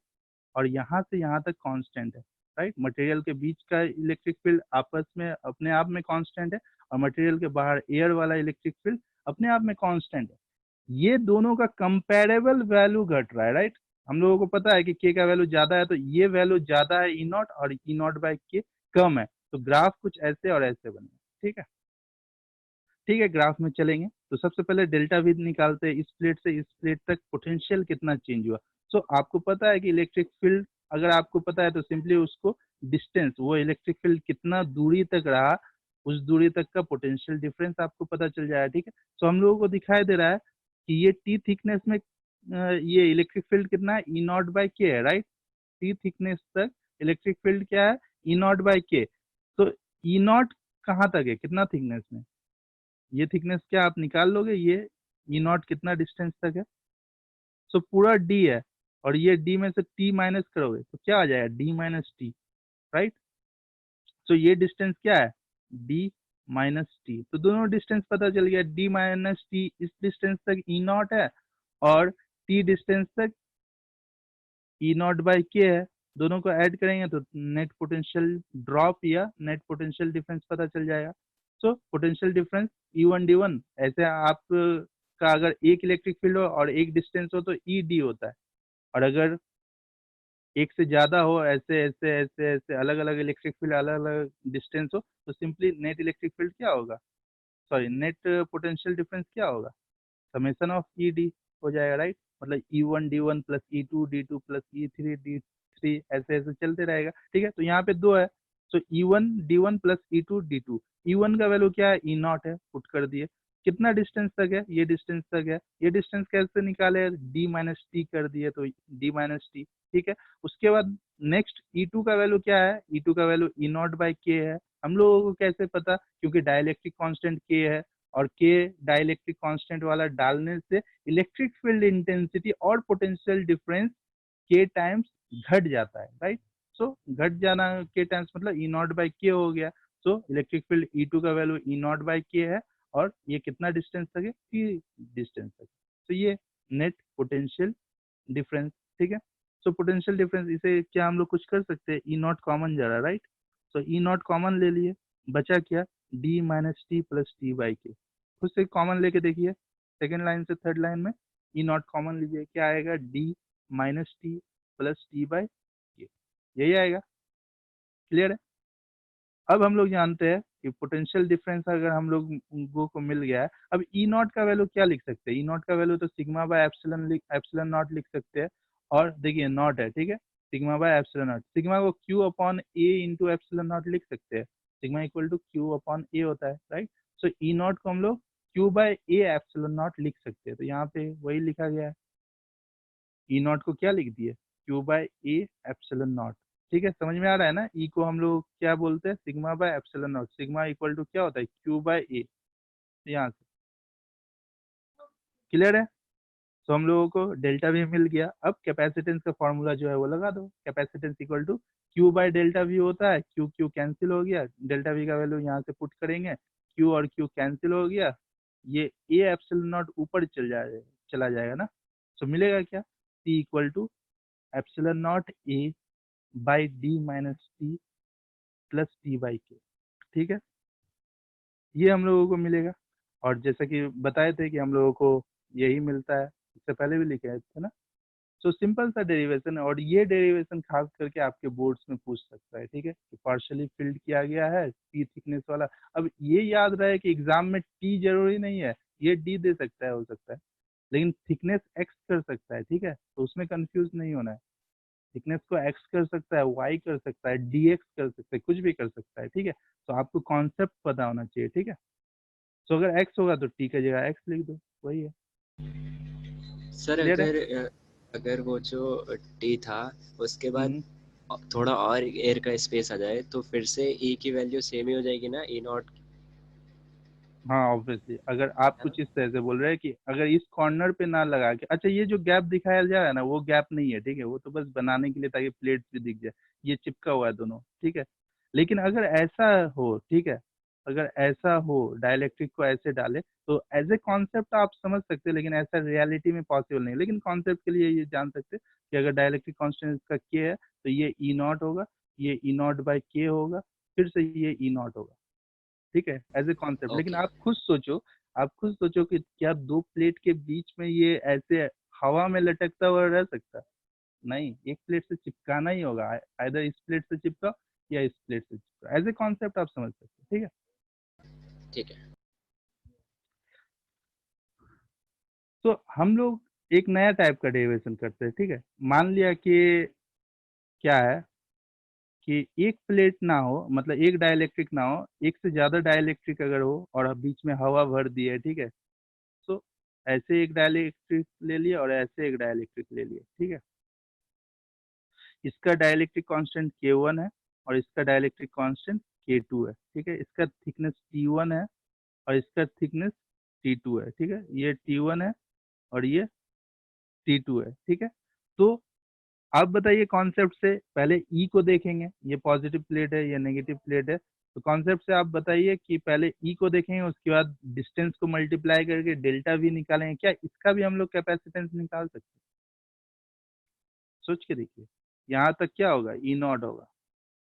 और यहाँ से यहाँ तक कांस्टेंट है, राइट। मटेरियल के बीच का इलेक्ट्रिक फील्ड आपस में अपने आप में कांस्टेंट है, और मटेरियल के बाहर एयर वाला इलेक्ट्रिक फील्ड अपने आप में कांस्टेंट है। ये दोनों का कंपेरेबल वैल्यू घट रहा है, राइट। हम लोगों को पता है कि के का वैल्यू ज्यादा है, तो ये वैल्यू ज्यादा है ई नॉट, और ई नॉट बाई के कम है, तो ग्राफ कुछ ऐसे और ऐसे बनेगा। ठीक है, ठीक है, ग्राफ में चलेंगे तो सबसे पहले डेल्टा वी निकालते हैं, इस प्लेट से इस प्लेट तक पोटेंशियल कितना चेंज हुआ। सो आपको पता है कि इलेक्ट्रिक फील्ड, अगर आपको पता है तो सिंपली उसको डिस्टेंस, वो इलेक्ट्रिक फील्ड कितना दूरी तक रहा, उस दूरी तक का पोटेंशियल डिफरेंस आपको पता चल जाएगा। ठीक है, सो हम लोगों को दिखाई दे रहा है कि ये टी थिकनेस में ये इलेक्ट्रिक फील्ड कितना है, ई नॉट बाई के है, राइट। टी थिकनेस तक इलेक्ट्रिक फील्ड क्या है, ई नॉट बाई के। तो ई नॉट कहाँ तक है, कितना थिकनेस में, ये थिकनेस क्या आप निकाल लोगे, ये ई नॉट कितना डिस्टेंस तक है, सो पूरा डी है, और ये डी में से टी माइनस करोगे तो क्या आ जाएगा, डी माइनस टी, राइट। सो ये डिस्टेंस क्या है, डी माइनस टी, तो दोनों डिस्टेंस पता चल गया। डी माइनस टी इस डिस्टेंस तक ई नॉट है, और टी डिस्टेंस तक ई नॉट बाई के है। दोनों को ऐड करेंगे तो नेट पोटेंशियल ड्रॉप या नेट पोटेंशियल डिफरेंस पता चल जाएगा। सो पोटेंशियल डिफरेंस ई वन डी वन, ऐसे आप का अगर एक इलेक्ट्रिक फील्ड हो और एक डिस्टेंस हो तो ई डी होता है, और अगर एक से ज्यादा हो, ऐसे ऐसे ऐसे ऐसे अलग अलग इलेक्ट्रिक फील्ड अलग अलग डिस्टेंस हो, तो सिंपली नेट इलेक्ट्रिक फील्ड क्या होगा, सॉरी नेट पोटेंशियल डिफरेंस क्या होगा, समेशन ऑफ ई डी हो जाएगा, राइट। मतलब E one D one plus E two plus E three D three, ऐसे ऐसे चलते रहेगा। ठीक है, तो यहाँ पे दो है, so E one D one plus E two. E one का वैल्यू क्या है, ई नॉट है, पुट कर दिए। कितना डिस्टेंस तक है, ये डिस्टेंस तक है, ये डिस्टेंस कैसे निकाले, डी माइनस टी कर दिए, तो डी माइनस टी। ठीक है, उसके बाद नेक्स्ट ई टू का वैल्यू क्या है, ई टू का value E naught by K है। हम लोगों को कैसे पता, क्योंकि डाइलेक्ट्रिक कांस्टेंट के है, और के डाइलेक्ट्रिक कांस्टेंट वाला डालने से इलेक्ट्रिक फील्ड इंटेंसिटी और पोटेंशियल डिफरेंस के टाइम्स घट जाता है, राइट। सो घट जाना के टाइम्स मतलब ई नॉट बाई के हो गया। So electric field E two का value E naught by K है, और ये कितना डिस्टेंस तक है, टी डिस्टेंस तक। तो ये नेट पोटेंशियल डिफरेंस। ठीक है, सो पोटेंशियल डिफरेंस, इसे क्या हम लोग कुछ कर सकते हैं, ई नॉट कॉमन जा रहा है, right. So E not common ले लिए, बचा क्या, D minus T plus T by के। खुद से कॉमन लेके देखिए, सेकेंड लाइन से थर्ड लाइन में ई नॉट कॉमन लीजिए, क्या आएगा, D minus T plus T by के, यही आएगा, क्लियर है। अब हम लोग जानते हैं कि पोटेंशियल डिफरेंस अगर हम लोगों को मिल गया है, अब ई नॉट का वैल्यू क्या लिख सकते हैं, ई नॉट का वैल्यू तो सिग्मा बाय एप्सिलॉन नॉट लिख सकते हैं। और देखिए नॉट है, ठीक है, sigma by epsilon not, sigma को Q upon A into epsilon not लिख सकते हैं, sigma equal to Q upon A होता है, राइट। सो ई नॉट को हम लोग Q by A epsilon not लिख सकते हैं, तो यहाँ पे वही लिखा गया है, ई नॉट को क्या लिख दिए, Q by A epsilon naught. ठीक है, समझ में आ रहा है ना, ई को हम लोग क्या बोलते हैं, sigma by epsilon not, sigma equal to क्या होता है, क्यू बाय ए, यहाँ से क्लियर है। तो हम लोगों को डेल्टा वी मिल गया। अब कैपेसिटेंस का फॉर्मूला जो है वो लगा दो, capacitance equal to Q by delta V होता है, क्यू क्यू कैंसिल हो गया, डेल्टा वी का वैल्यू यहाँ से पुट करेंगे, क्यू और क्यू कैंसिल हो गया, ये ए एप्सिलॉन नॉट ऊपर चला जाएगा ना, तो मिलेगा क्या, C equal to epsilon not A by D minus T plus T by K. ठीक है, ये हम लोगों को मिलेगा। और जैसा कि बताए थे कि हम लोगों को यही मिलता है, इससे पहले भी लिखे थे ना। सो सिंपल सा डेरिवेशन है, और ये डेरिवेशन खास करके आपके बोर्ड्स में पूछ सकता है, ठीक है, कि पार्शियली फिल्ड किया गया है टी थिकनेस वाला। अब ये याद रहे कि एग्जाम में टी जरूरी नहीं है, ये डी दे सकता है, हो सकता है, लेकिन थिकनेस एक्स कर सकता है, ठीक है, तो उसमें कंफ्यूज नहीं होना है। थिकनेस को एक्स कर सकता है, वाई कर सकता है, डी एक्स कर सकता है, कुछ भी कर सकता है, ठीक है। तो आपको कॉन्सेप्ट पता होना चाहिए, ठीक है। तो अगर एक्स होगा तो टी का जगह एक्स लिख दो, वही है। सर क्लियर है? अगर वो जो टी था उसके बाद हम्म। थोड़ा और एयर का स्पेस आ जाए तो फिर से ई की वैल्यू सेम ही हो जाएगी ना, ई नॉट, हाँ ऑब्वियसली, अगर आप है ना? कुछ इस तरह से बोल रहे हैं कि अगर इस कॉर्नर पे ना लगा के, अच्छा ये जो गैप दिखाया जा रहा है ना, वो गैप नहीं है, ठीक है, वो तो बस बनाने के लिए ताकि प्लेट्स भी दिख जाए, ये चिपका हुआ है दोनों, ठीक है। लेकिन अगर ऐसा हो, ठीक है, अगर ऐसा हो डाइलेक्ट्रिक को ऐसे डाले, तो एज ए कॉन्सेप्ट आप समझ सकते हैं, लेकिन ऐसा रियलिटी में पॉसिबल नहीं है। लेकिन कॉन्सेप्ट के लिए ये जान सकते हैं कि अगर डाइलेक्ट्रिक कांस्टेंट इसका के है तो ये ई नॉट होगा, ये ई नॉट बाई के होगा, फिर से ये ई नॉट होगा, ठीक है, एज ए कॉन्सेप्ट। लेकिन ओके। आप खुद सोचो, आप खुद सोचो कि क्या दो प्लेट के बीच में ये ऐसे हवा में लटकता हुआ रह सकता है? नहीं, एक प्लेट से चिपकाना ही होगा, आइदर इस प्लेट से चिपकाओ या इस प्लेट से चिपकाओ, एज ए कॉन्सेप्ट आप समझ सकते हैं, ठीक है। ठीक है। तो हम लोग एक नया टाइप का डेरिवेशन करते हैं, ठीक है। मान लिया कि क्या है कि एक प्लेट ना हो, मतलब एक डाइलेक्ट्रिक ना हो, एक से ज्यादा डाइलेक्ट्रिक अगर हो और बीच में हवा भर दी है, ठीक है, तो ऐसे एक डाइलेक्ट्रिक ले लिया और ऐसे एक डाइलेक्ट्रिक ले लिया, ठीक है। इसका डाइलेक्ट्रिक कांस्टेंट K1 है और इसका डाइलेक्ट्रिक कांस्टेंट K2 है, ठीक है। इसका थिकनेस T1 है और इसका थिकनेस T2 है, ठीक है। ये T1 है और ये T2 है, ठीक है। तो आप बताइए कॉन्सेप्ट से, पहले ई को देखेंगे, ये पॉजिटिव प्लेट है, ये नेगेटिव प्लेट है, तो कॉन्सेप्ट से आप बताइए कि पहले ई को देखेंगे, उसके बाद डिस्टेंस को मल्टीप्लाई करके डेल्टा वी निकालेंगे, क्या इसका भी हम लोग कैपेसिटेंस निकाल सकते हैं? सोच के देखिए, यहाँ तक क्या होगा, ई नॉट होगा,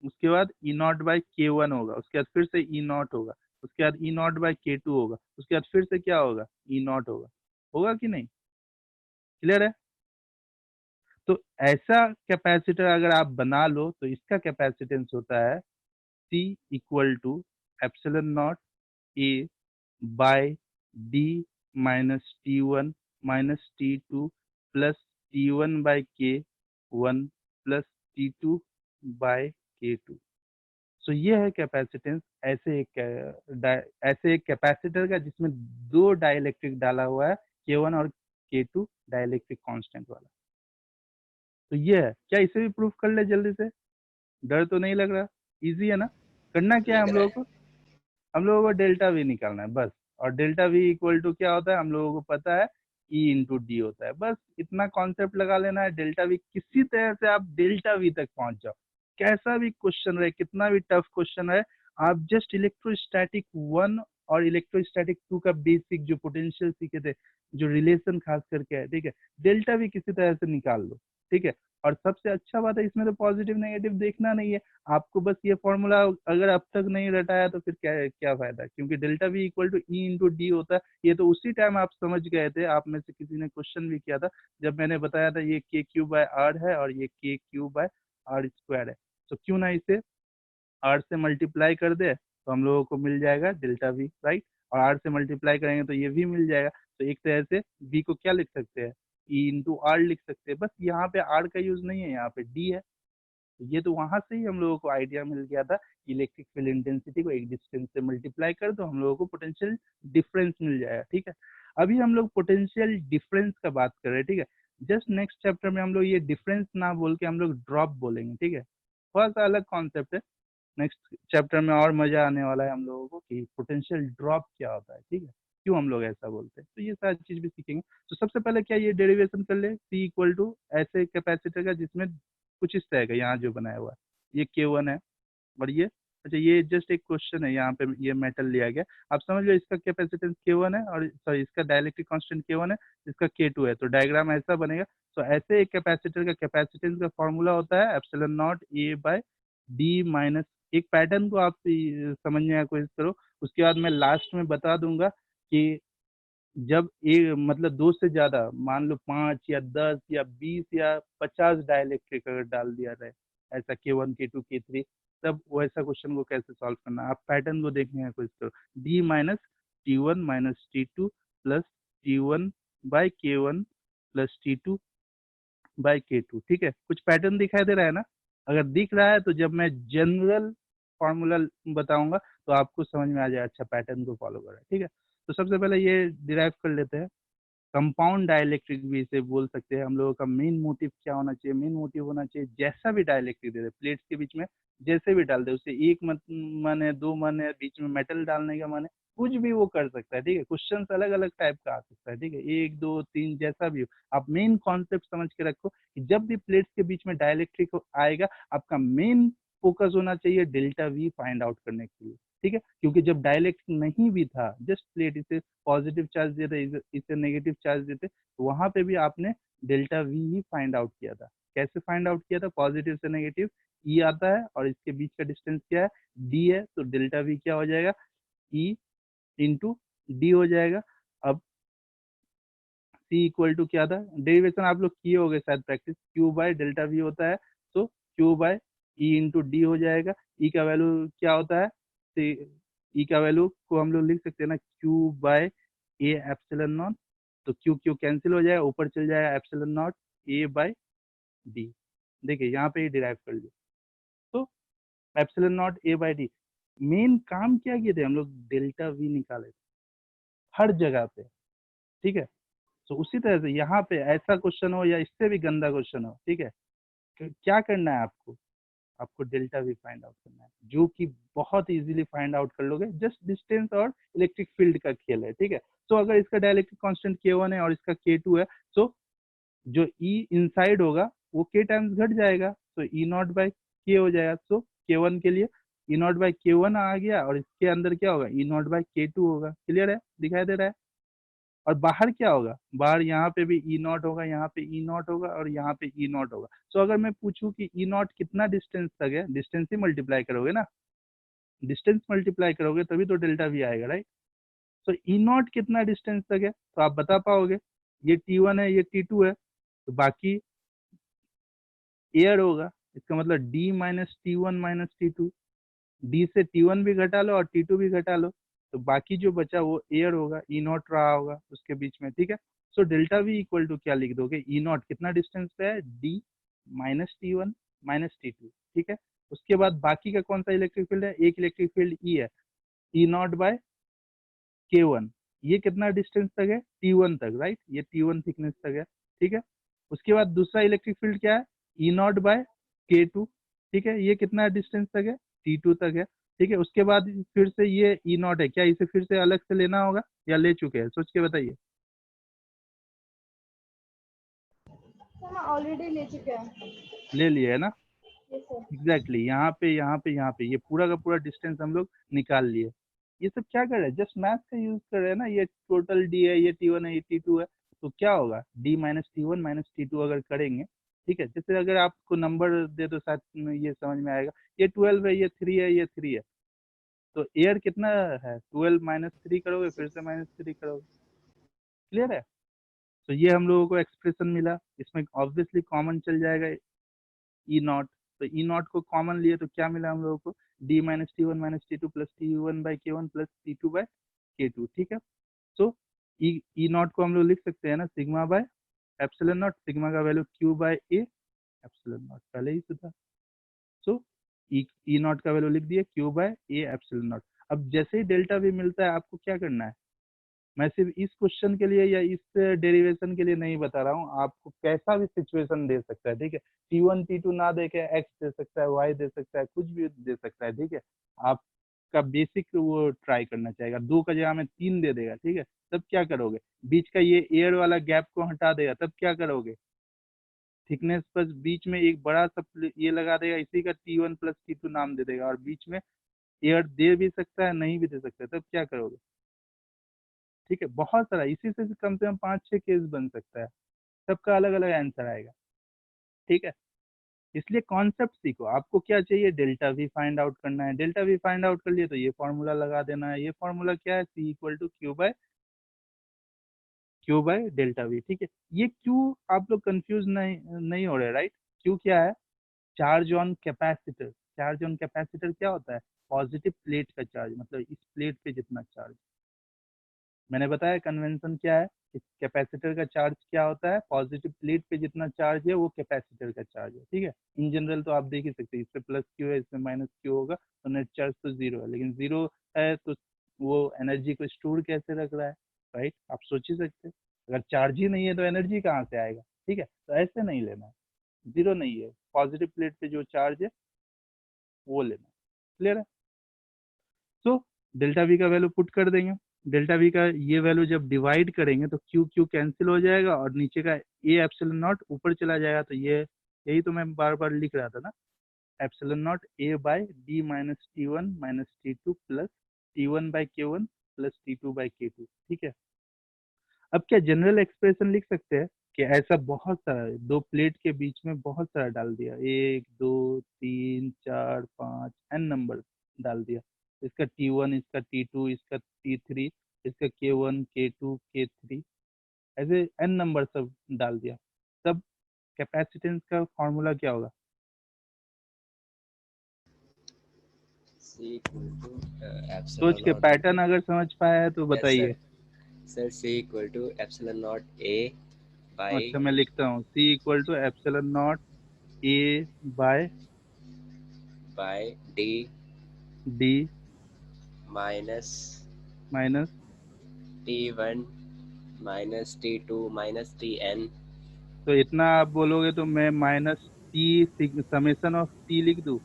उसके बाद ई नॉट बाई K1 होगा, उसके बाद फिर से ई नॉट होगा, उसके बाद ई नॉट बाई K2 होगा, उसके बाद फिर से क्या होगा, ई नॉट होगा, होगा कि नहीं? क्लियर है? तो ऐसा कैपेसिटर अगर आप बना लो तो इसका कैपेसिटेंस होता है C equal to epsilon not A by D minus T1 minus T2 plus T1 by K1 plus T2 by K2। So ये है कैपेसिटेंस, ऐसे एक कैपेसिटर का जिसमें दो डाइलेक्ट्रिक डाला हुआ है, K1 और K2 डाइलेक्ट्रिक कांस्टेंट वाला। तो ये है, क्या इसे भी प्रूफ कर ले जल्दी से? डर तो नहीं लग रहा? इजी है ना? करना क्या है लग हम रहा लोगों है। को? हम लोगों को डेल्टा वी निकालना है बस। और डेल्टा वी इक्वल टू क्या होता है हम लोगों को पता है, ई इंटू डी होता है, बस इतना कॉन्सेप्ट लगा लेना है। डेल्टा वी किसी तरह से आप डेल्टा वी तक पहुंच जाओ, कैसा भी क्वेश्चन रहे, कितना भी टफ क्वेश्चन रहे, आप जस्ट इलेक्ट्रोस्टैटिक 1 और इलेक्ट्रोस्टैटिक 2 का बेसिक जो पोटेंशियल सीखे थे, जो रिलेशन खास करके है, ठीक है, डेल्टा वी किसी तरह से निकाल लो, ठीक है। और सबसे अच्छा बात है इसमें तो पॉजिटिव नेगेटिव देखना नहीं है आपको, बस ये फॉर्मूला अगर अब तक नहीं रटाया तो फिर क्या क्या फायदा, क्योंकि delta V equal to E into D होता है। ये तो उसी टाइम आप समझ गए थे, आप में से किसी ने क्वेश्चन भी किया था जब मैंने बताया था ये के क्यू बाय आर है और ये के क्यू बाय आर स्क्वायर है। तो क्यों ना इसे आर से मल्टीप्लाई कर दे तो हम लोगों को मिल जाएगा डेल्टा वी, राइट। और आर से मल्टीप्लाई करेंगे तो ये भी मिल जाएगा। तो एक तरह से वी को क्या लिख सकते हैं, ई इंटू आर लिख सकते हैं। बस यहाँ पे आर का यूज नहीं है, यहाँ पे डी है। ये तो वहां से ही हम लोगों को आइडिया मिल गया था कि इलेक्ट्रिक फील्ड इंटेंसिटी को एक डिस्टेंस से मल्टीप्लाई कर दो, हम लोगों को पोटेंशियल डिफरेंस मिल जाएगा, ठीक है। अभी हम लोग पोटेंशियल डिफरेंस का बात कर रहे हैं, ठीक है। जस्ट नेक्स्ट चैप्टर में हम लोग ये डिफरेंस ना बोल के हम लोग ड्रॉप बोलेंगे, ठीक है। थोड़ा सा अलग कॉन्सेप्ट है, नेक्स्ट चैप्टर में और मजा आने वाला है हम लोगों को कि पोटेंशियल ड्रॉप क्या होता है, ठीक है, क्यों हम लोग ऐसा बोलते हैं, तो ये सारी चीज भी सीखेंगे। तो सबसे पहले क्या ये डेरिवेशन कर ले, C इक्वल टू ऐसे कैपेसिटर का जिसमें कुछ इस तरह का यहाँ जो बनाया हुआ है, ये K1 है और ये, अच्छा ये जस्ट एक क्वेश्चन है, यहाँ पे ये मेटल लिया गया, आप समझ लो इसका कैपेसिटेंस K1 है और सॉरी इसका डाइलेक्ट्रिक कांस्टेंट K1 है, इसका K2 है, तो डायग्राम ऐसा बनेगा। तो ऐसे एक कैपेसिटर का कैपेसिटेंस का फॉर्मूला होता है epsilon not A by D minus, एक पैटर्न को आप समझने का कोशिश करो, उसके बाद मैं लास्ट में बता दूंगा कि जब एक मतलब दो से ज्यादा, मान लो 5 या 10 या 20 या 50 डाइलेक्ट्रिक अगर डाल दिया जाए, ऐसा K1 K2 K3, तब वैसा क्वेश्चन को कैसे सॉल्व करना है, आप पैटर्न को देखने का कोशिश करो। D minus T1 minus T2 plus T1 by K1 plus T2 by K2, ठीक है, कुछ पैटर्न दिखाई दे रहा है ना? अगर दिख रहा है तो जब मैं जनरल फॉर्मूला बताऊंगा तो आपको समझ में आ जाए, अच्छा पैटर्न को फॉलो कर रहा है, ठीक है। तो सबसे पहले ये डिराइव कर लेते हैं। कंपाउंड डाइलेक्ट्रिक भी इसे बोल सकते हैं। हम लोगों का मेन मोटिव क्या होना चाहिए? मेन मोटिव होना चाहिए जैसा भी डाइलेक्ट्रिक दे दे प्लेट्स के बीच में, जैसे भी डाल दे, उसे एक मत मन है, दो मन है, बीच में मेटल डालने का मन है, कुछ भी वो कर सकता है, ठीक है। क्वेश्चन अलग अलग टाइप का आ सकता है, ठीक है, एक दो तीन जैसा भी हो। आप मेन कॉन्सेप्ट समझ के रखो कि जब भी प्लेट्स के बीच में डाइलेक्ट्रिक आएगा, आपका मेन फोकस होना चाहिए डेल्टा वी फाइंड आउट करने के लिए, ठीक है। क्योंकि जब डाइलेक्ट्रिक नहीं भी था, जस्ट प्लेट इसे पॉजिटिव चार्ज देते, इसे नेगेटिव चार्ज देते, तो वहां पे भी आपने delta we he find out किया था। कैसे फाइंड आउट किया था? पॉजिटिव से नेगेटिव ई आता है और इसके बीच का डिस्टेंस क्या है? डी है, तो डेल्टा वी क्या हो जाएगा? ई इंटू डी हो जाएगा। अब सी इक्वल टू क्या था? डेरिवेशन आप लोग किए होंगे शायद practice, Q by delta V होता है, तो Q by E into D हो जाएगा। ई का वैल्यू क्या होता है? ई का वैल्यू को हम लोग लिख सकते हैं ना, Q by A epsilon naught, तो क्यू क्यू कैंसिल हो जाएगा, ऊपर चल जाएगा epsilon not A by D. देखिए यहाँ पे ही डिराइव कर लिया, तो epsilon not A by D. Main काम क्या किए थे हम लोग? डेल्टा वी निकाले थे हर जगह पे, ठीक है। तो उसी तरह से यहाँ पे ऐसा क्वेश्चन हो या इससे भी गंदा क्वेश्चन हो, ठीक है, क्या करना है आपको? आपको डेल्टा वी फाइंड आउट करना है, जो कि बहुत इजीली फाइंड आउट कर लोगे। जस्ट डिस्टेंस और इलेक्ट्रिक फील्ड का खेल है, ठीक है। तो अगर इसका डाइलेक्ट्रिक कांस्टेंट K1 है और इसका K2 है, तो जो E इनसाइड होगा वो K टाइम्स घट जाएगा, तो E नॉट बाय K हो जाएगा। तो K1 के लिए E नॉट बाय K1 आ गया, और इसके अंदर क्या होगा? E नॉट बाय K2 होगा। क्लियर है? दिखाई दे रहा है? और बाहर क्या होगा? बाहर यहाँ पे भी ई नॉट होगा, यहाँ पे ई नॉट होगा और यहाँ पे ई नॉट होगा। तो अगर मैं पूछूं कि ई नॉट कितना डिस्टेंस तक है, डिस्टेंस ही मल्टीप्लाई करोगे ना, डिस्टेंस मल्टीप्लाई करोगे तभी तो डेल्टा वी आएगा, राइट। तो ई नॉट कितना डिस्टेंस तक है तो आप बता पाओगे। ये T1 है, ये T2 है, तो बाकी एयर होगा। इसका मतलब D minus T1 minus T2, D से T1 भी घटा लो और T2 भी घटा लो, तो बाकी जो बचा वो एयर होगा, ई नॉट रहा होगा उसके बीच में, ठीक है। So delta V equal to क्या लिख दोगे? ई नॉट कितना डिस्टेंस पे है? D minus T1 minus T2, ठीक है। उसके बाद बाकी का कौन सा इलेक्ट्रिक फील्ड है? एक इलेक्ट्रिक फील्ड ई है, ई नॉट बाय K1, ये कितना डिस्टेंस तक है? T1 तक, राइट, ये T1 थिकनेस तक है, ठीक है। उसके बाद दूसरा इलेक्ट्रिक फील्ड क्या है? ई नॉट बाय K2, ठीक है, ये कितना डिस्टेंस तक है? T2 तक है, ठीक है। उसके बाद फिर से ये ई नॉट है, क्या इसे फिर से अलग से लेना होगा या ले चुके हैं? सोच के बताइए। सर हम ऑलरेडी ले चुके हैं। ले लिए है ना? Yes sir. एग्जैक्टली, यहाँ पे यहाँ पे यहाँ पे ये पूरा का पूरा डिस्टेंस हम लोग निकाल लिए। ये सब क्या कर रहे हैं? जस्ट मैथ का यूज कर रहे हैं ना। ये टोटल डी है, ये T1 है, ये T2 है, तो क्या होगा? D minus T1 minus T2 अगर करेंगे, ठीक है, जैसे अगर आपको नंबर दे दो शायद ये समझ में आएगा। ये 12 है, ये 3 है, ये 3 है, तो एयर कितना है? 12 माइनस 3 करोगे, फिर से माइनस 3 करोगे। क्लियर है? तो ये हम लोगों को एक्सप्रेशन मिला, इसमें ऑब्वियसली कॉमन चल जाएगा ई नॉट, तो ई नॉट को कॉमन लिए तो क्या मिला हम लोगों को? D minus T1 minus T2 plus T1 by K1 plus T2 by K2, ठीक है। तो ई नॉट को हम लोग लिख सकते हैं ना, sigma by epsilon not, sigma का value Q by A epsilon not, पहले ही तो था। सो ई नॉट का वैल्यू लिख दिया Q by A epsilon naught. अब जैसे ही डेल्टा V मिलता है, आपको क्या करना है? मैं सिर्फ इस क्वेश्चन के लिए या इस डेरिवेशन के लिए नहीं बता रहा हूँ, आपको कैसा भी सिचुएशन दे सकता है, ठीक है। T1 T2 ना दे के X दे सकता है, Y दे सकता है, कुछ भी दे सकता है, ठीक है। आपका बेसिक वो ट्राई करना चाहेगा, 2 का जगह में 3 दे देगा, ठीक है, तब क्या करोगे? बीच का ये एयर वाला गैप को हटा देगा, तब क्या करोगे? थिकनेस पर बीच में एक बड़ा सा ये लगा देगा, इसी का T1 प्लस T2 नाम दे देगा, और बीच में एयर दे भी सकता है, नहीं भी दे सकता है, तब क्या करोगे? ठीक है, बहुत सारा, इसी से कम 5-6 केस बन सकता है, सबका अलग अलग आंसर आएगा, ठीक है। इसलिए कॉन्सेप्ट सीखो। आपको क्या चाहिए? डेल्टा वी फाइंड आउट करना है। डेल्टा वी फाइंड आउट कर लिए तो ये फॉर्मूला लगा देना है। ये फॉर्मूला क्या है? C equal to Q by Q by delta V, ठीक है। ये क्यू आप लोग कंफ्यूज नहीं हो रहे, राइट? क्यू क्या है? Charge on capacitor. Charge on capacitor क्या होता है? पॉजिटिव प्लेट का चार्ज, मतलब इस प्लेट पे जितना चार्ज। मैंने बताया कन्वेंशन क्या है कि कैपेसिटर का चार्ज क्या होता है, पॉजिटिव प्लेट पे जितना चार्ज है वो कैपेसिटर का चार्ज है, ठीक है। इन जनरल तो आप देख ही सकते हैं, इससे प्लस क्यू है, इससे माइनस क्यू होगा, तो नेट चार्ज तो जीरो है। लेकिन जीरो है तो वो एनर्जी को स्टोर कैसे रख रहा है, राइट? आप सोच ही सकते हैं, अगर चार्ज ही नहीं है तो एनर्जी कहाँ से आएगा, ठीक है। तो ऐसे नहीं लेना है, जीरो नहीं है, पॉजिटिव प्लेट पे जो चार्ज है वो लेना है। क्लियर है? तो डेल्टा वी का वैल्यू पुट कर देंगे। डेल्टा वी का ये वैल्यू जब डिवाइड करेंगे तो क्यू क्यू कैंसिल हो जाएगा और नीचे का ए एप्सिलॉन नॉट ऊपर चला जाएगा। तो ये यही तो मैं बार बार लिख रहा था ना, epsilon not A by D minus T one minus T two plus T one by K one plus T two by K two, ठीक है। अब क्या जनरल एक्सप्रेशन लिख सकते हैं कि ऐसा बहुत सारा, दो प्लेट के बीच में बहुत सारा डाल दिया, एक दो तीन चार पाँच एन नंबर डाल दिया, इसका T1, इसका T2, इसका T3, इसका K1, K2, K3, ऐसे एन नंबर सब डाल दिया। तब कैपेसिटेंस का फॉर्मूला क्या होगा? C equal to सोच epsilon के naught. पैटर्न अगर समझ पाया तो Yes, बताइए। sir. C equal to epsilon naught A by अच्छा मैं लिखता हूँ, C equal to epsilon not A D D minus minus, T1 minus T2 minus Tn. तो इतना आप बोलोगे तो मैं minus T summation of T लिख दूँ,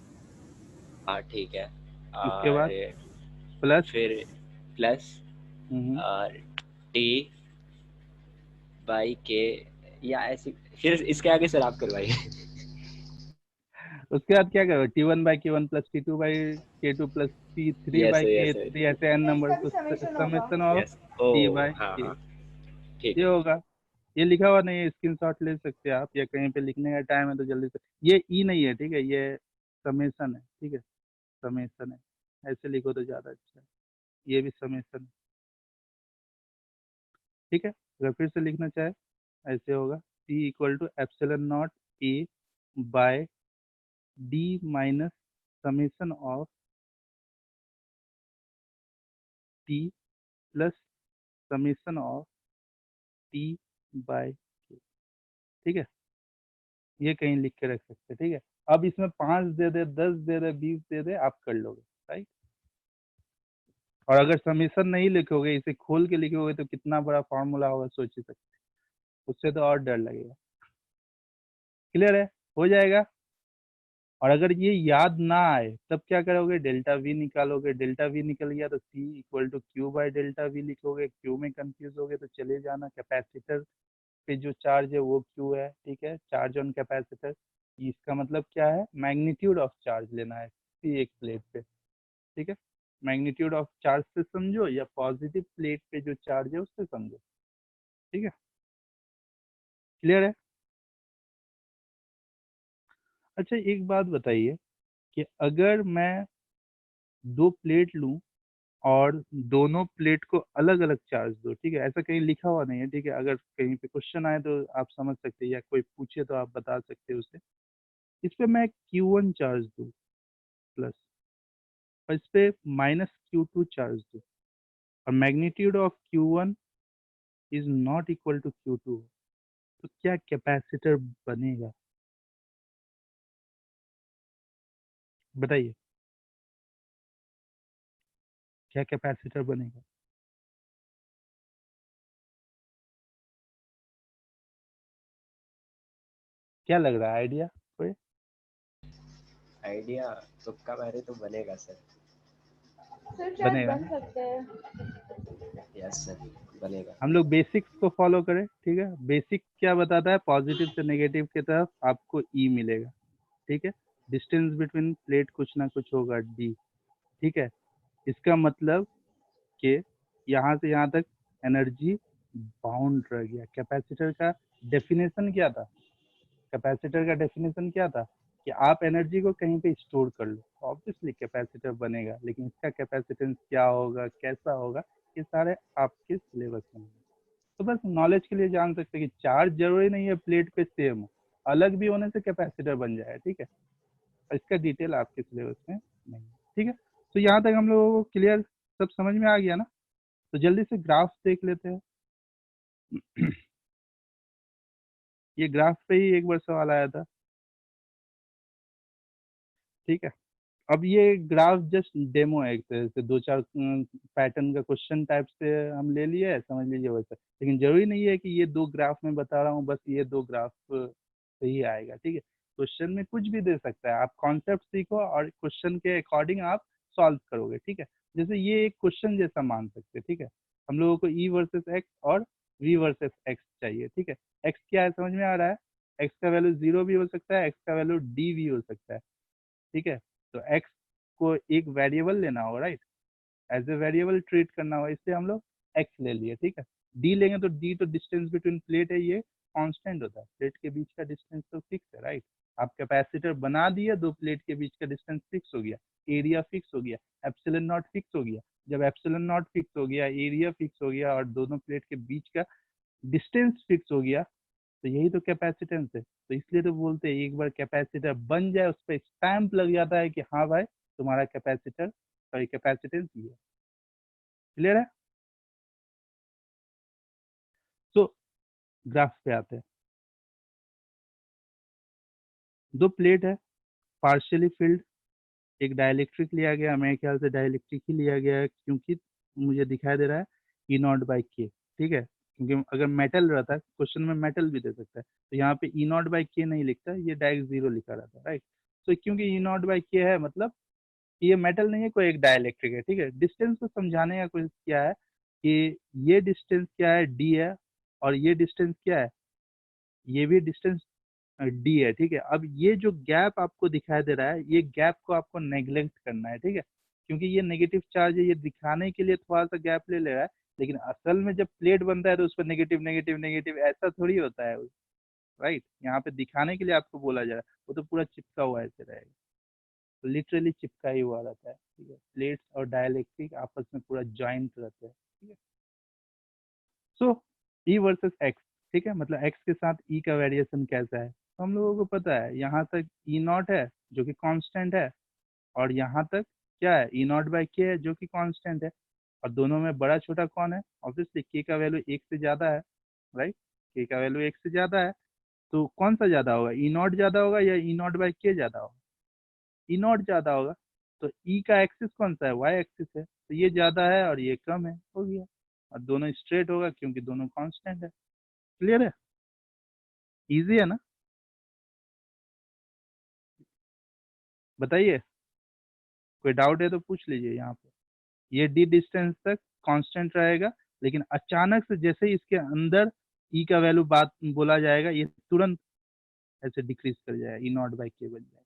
हाँ ठीक है। उसके बाद और प्लस फिर प्लस और T बाई के, या ऐसी फिर इसके आगे सर आप करवाइए। उसके बाद क्या करोगे? T1 by K one plus T2 by K two plus T3 S by K S three, ऐसे एन नंबर, इसका भी तो समेशन होगा। Summation of S. T O by हाँ के हाँ ठीक ये है। होगा। ये लिखा हुआ नहीं है, स्क्रीनशॉट ले सकते हैं आप, या कहीं पे लिखने का टाइम है तो जल्दी से। ये ई नहीं है, ठीक है, ये समेशन है, ठीक है, समेशन है, ऐसे लिखो तो ज़्यादा अच्छा है। ये भी समेशन है, ठीक है। अगर फिर से लिखना चाहे ऐसे होगा, T equal to epsilon not A by D minus summation of T plus summation of T by K, ठीक है। ये कहीं लिख के रख सकते हैं, ठीक है। अब इसमें 5 दे दे, 10 दे दे, 20 दे दे, आप कर लोगे, राइट। और अगर समेशन नहीं लिखोगे, इसे खोल के लिखोगे तो कितना बड़ा फॉर्मूला होगा सोच ही सकते हैं, उससे तो और डर लगेगा। क्लियर है? हो जाएगा। और अगर ये याद ना आए तब क्या करोगे? डेल्टा वी निकालोगे, डेल्टा वी निकल गया तो C equal to Q by delta V लिखोगे। क्यू में कंफ्यूज होगे तो चले जाना, कैपेसिटर पे जो चार्ज है वो क्यू है, ठीक है, चार्ज ऑन कैपेसिटर। इसका मतलब क्या है? मैग्नीट्यूड ऑफ चार्ज लेना है किसी एक प्लेट पे, ठीक है। मैग्नीट्यूड ऑफ चार्ज से समझो या पॉजिटिव प्लेट पे जो चार्ज है उससे समझो, ठीक है। क्लियर है? अच्छा एक बात बताइए कि अगर मैं दो प्लेट लूं और दोनों प्लेट को अलग अलग चार्ज दो, ठीक है, ऐसा कहीं लिखा हुआ नहीं है, ठीक है, अगर कहीं पे क्वेश्चन आए तो आप समझ सकते हैं या कोई पूछे तो आप बता सकते हैं उसे। इस पे मैं Q1 चार्ज दूं प्लस, और इस पे माइनस Q2 चार्ज दूं, और magnitude of Q1 is not equal to Q2, तो क्या कैपेसिटर बनेगा? बताइए, क्या कैपेसिटर बनेगा? क्या लग रहा है आइडिया कोई? आइडिया तुक्का मारे तो बनेगा सर। सर शायद बनेगा बन ना? सकते हैं। यस सर बनेगा। हम लोग बेसिक्स को फॉलो करें, ठीक है। बेसिक क्या बताता है? पॉजिटिव से नेगेटिव की तरफ आपको ई मिलेगा, ठीक है। डिस्टेंस बिटवीन प्लेट कुछ ना कुछ होगा डी, ठीक है। इसका मतलब कि यहाँ से यहाँ तक एनर्जी बाउंड रह गया। कैपेसिटर का डेफिनेशन क्या था? कैपेसिटर का डेफिनेशन क्या था? कि आप एनर्जी को कहीं पे स्टोर कर लो, ऑब्वियसली कैपेसिटर बनेगा। लेकिन इसका कैपेसिटेंस क्या होगा, कैसा होगा, ये सारे आपके सिलेबस में है। तो बस नॉलेज के लिए जान सकते हैं कि चार्ज जरूरी नहीं है प्लेट पे सेम, अलग भी होने से कैपेसिटर बन जाए, ठीक है। इसका डिटेल आपके सिलेबस में नहीं है, ठीक है। तो यहाँ तक हम लोगों को क्लियर, सब समझ में आ गया ना। तो जल्दी से ग्राफ देख लेते हैं। ये ग्राफ पे ही एक बार सवाल आया था, ठीक है। अब ये ग्राफ जस्ट डेमो है, एक तरह से 2-4 पैटर्न का क्वेश्चन टाइप से हम ले लिए है, समझ लीजिए वैसा। लेकिन जरूरी नहीं है कि ये 2 ग्राफ में बता रहा हूँ बस ये 2 ग्राफ सही आएगा, ठीक है। क्वेश्चन में कुछ भी दे सकता है, आप कॉन्सेप्ट सीखो और क्वेश्चन के अकॉर्डिंग आप सॉल्व करोगे, ठीक है। जैसे ये एक क्वेश्चन जैसा मान सकते हैं, ठीक है। हम लोगों को ई वर्सेस एक्स और वी वर्सेस एक्स चाहिए, ठीक है। एक्स क्या है समझ में आ रहा है, एक्स का वैल्यू 0 भी हो सकता है, एक्स का वैल्यू डी भी हो सकता है, ठीक है। तो एक्स को एक वेरिएबल लेना होगा, right, as a variable treat करना होगा, इसलिए हम लोग एक्स ले लिए, ठीक है। डी लेंगे तो डी तो डिस्टेंस बिटवीन प्लेट है, ये कांस्टेंट होता है, प्लेट के बीच का डिस्टेंस तो फिक्स है, राइट। आप कैपेसिटर बना दिए, 2 प्लेट के बीच का डिस्टेंस फिक्स हो गया, एरिया फिक्स हो गया, एप्सिलॉन नॉट फिक्स हो गया। जब एप्सिलॉन नॉट फिक्स हो गया, एरिया फिक्स हो गया और दोनों प्लेट के बीच का डिस्टेंस फिक्स हो गया, तो यही तो कैपेसिटेंस है। तो इसलिए तो बोलते हैं एक बार कैपेसिटर बन जाए, उस पर स्टैंप लग जाता है कि हाँ भाई तुम्हारा कैपेसिटर, सॉरी कैपेसिटेंस ये है। क्लियर है। तो ग्राफ पे आते हैं। 2 प्लेट है, पार्शियली फिल्ड, एक डाइलेक्ट्रिक लिया गया, मेरे ख्याल से डाइलेक्ट्रिक ही लिया गया है क्योंकि मुझे दिखाई दे रहा है ई नॉट बाई के, ठीक है। क्योंकि अगर मेटल रहता है, क्वेश्चन में मेटल भी दे सकता है, तो यहाँ पे ई नॉट बाई के नहीं लिखता, ये डायरेक्ट 0 लिखा रहता है, राइट। तो क्योंकि ई नॉट बाई के है मतलब ये मेटल नहीं है, कोई एक डाइलेक्ट्रिक है, ठीक है। डिस्टेंस को समझाने का कोशिश किया है कि ये डिस्टेंस क्या है, डी है, और ये डिस्टेंस क्या है, ये भी डिस्टेंस डी है, ठीक है। अब ये जो गैप आपको दिखाई दे रहा है, ये गैप को आपको नेग्लेक्ट करना है, ठीक है। क्योंकि ये नेगेटिव चार्ज है, ये दिखाने के लिए थोड़ा सा गैप ले रहा है, लेकिन असल में जब प्लेट बनता है तो उस पर नेगेटिव नेगेटिव नेगेटिव ऐसा थोड़ी होता है, राइट। यहाँ पे दिखाने के लिए आपको बोला जा रहा है, वो तो पूरा चिपका हुआ ऐसे रहेगा, तो लिटरली चिपका ही हुआ रहता है, ठीक है। प्लेट्स और डाइलेक्ट्रिक आपस में पूरा ज्वाइंट रहते हैं, ठीक है। सो ई वर्सेस एक्स, ठीक है, मतलब एक्स के साथ ई का वेरिएशन कैसा है, तो हम लोगों को पता है यहाँ तक ई नॉट है जो कि कांस्टेंट है, और यहाँ तक क्या है, ई नॉट बाई के है जो कि कांस्टेंट है। और दोनों में बड़ा छोटा कौन है, ऑब्वियसली के का वैल्यू 1 से ज्यादा है, राइट। के का वैल्यू 1 से ज्यादा है, तो कौन सा ज्यादा होगा, ई नॉट ज्यादा होगा या ई नॉट बाई के ज्यादा होगा, ई नॉट ज्यादा होगा। तो ई का एक्सिस कौन सा है, वाई एक्सिस है, तो ये ज्यादा है और ये कम है, हो गया। और दोनों स्ट्रेट होगा क्योंकि दोनों कांस्टेंट है। क्लियर है, इजी है ना, बताइए। कोई डाउट है तो पूछ लीजिए यहाँ पे। ये डी डिस्टेंस तक कांस्टेंट रहेगा, लेकिन अचानक से जैसे ही इसके अंदर ई का वैल्यू बात बोला जाएगा, ये तुरंत ऐसे डिक्रीज कर जाएगा, ई नॉट बाई के बन जाएगा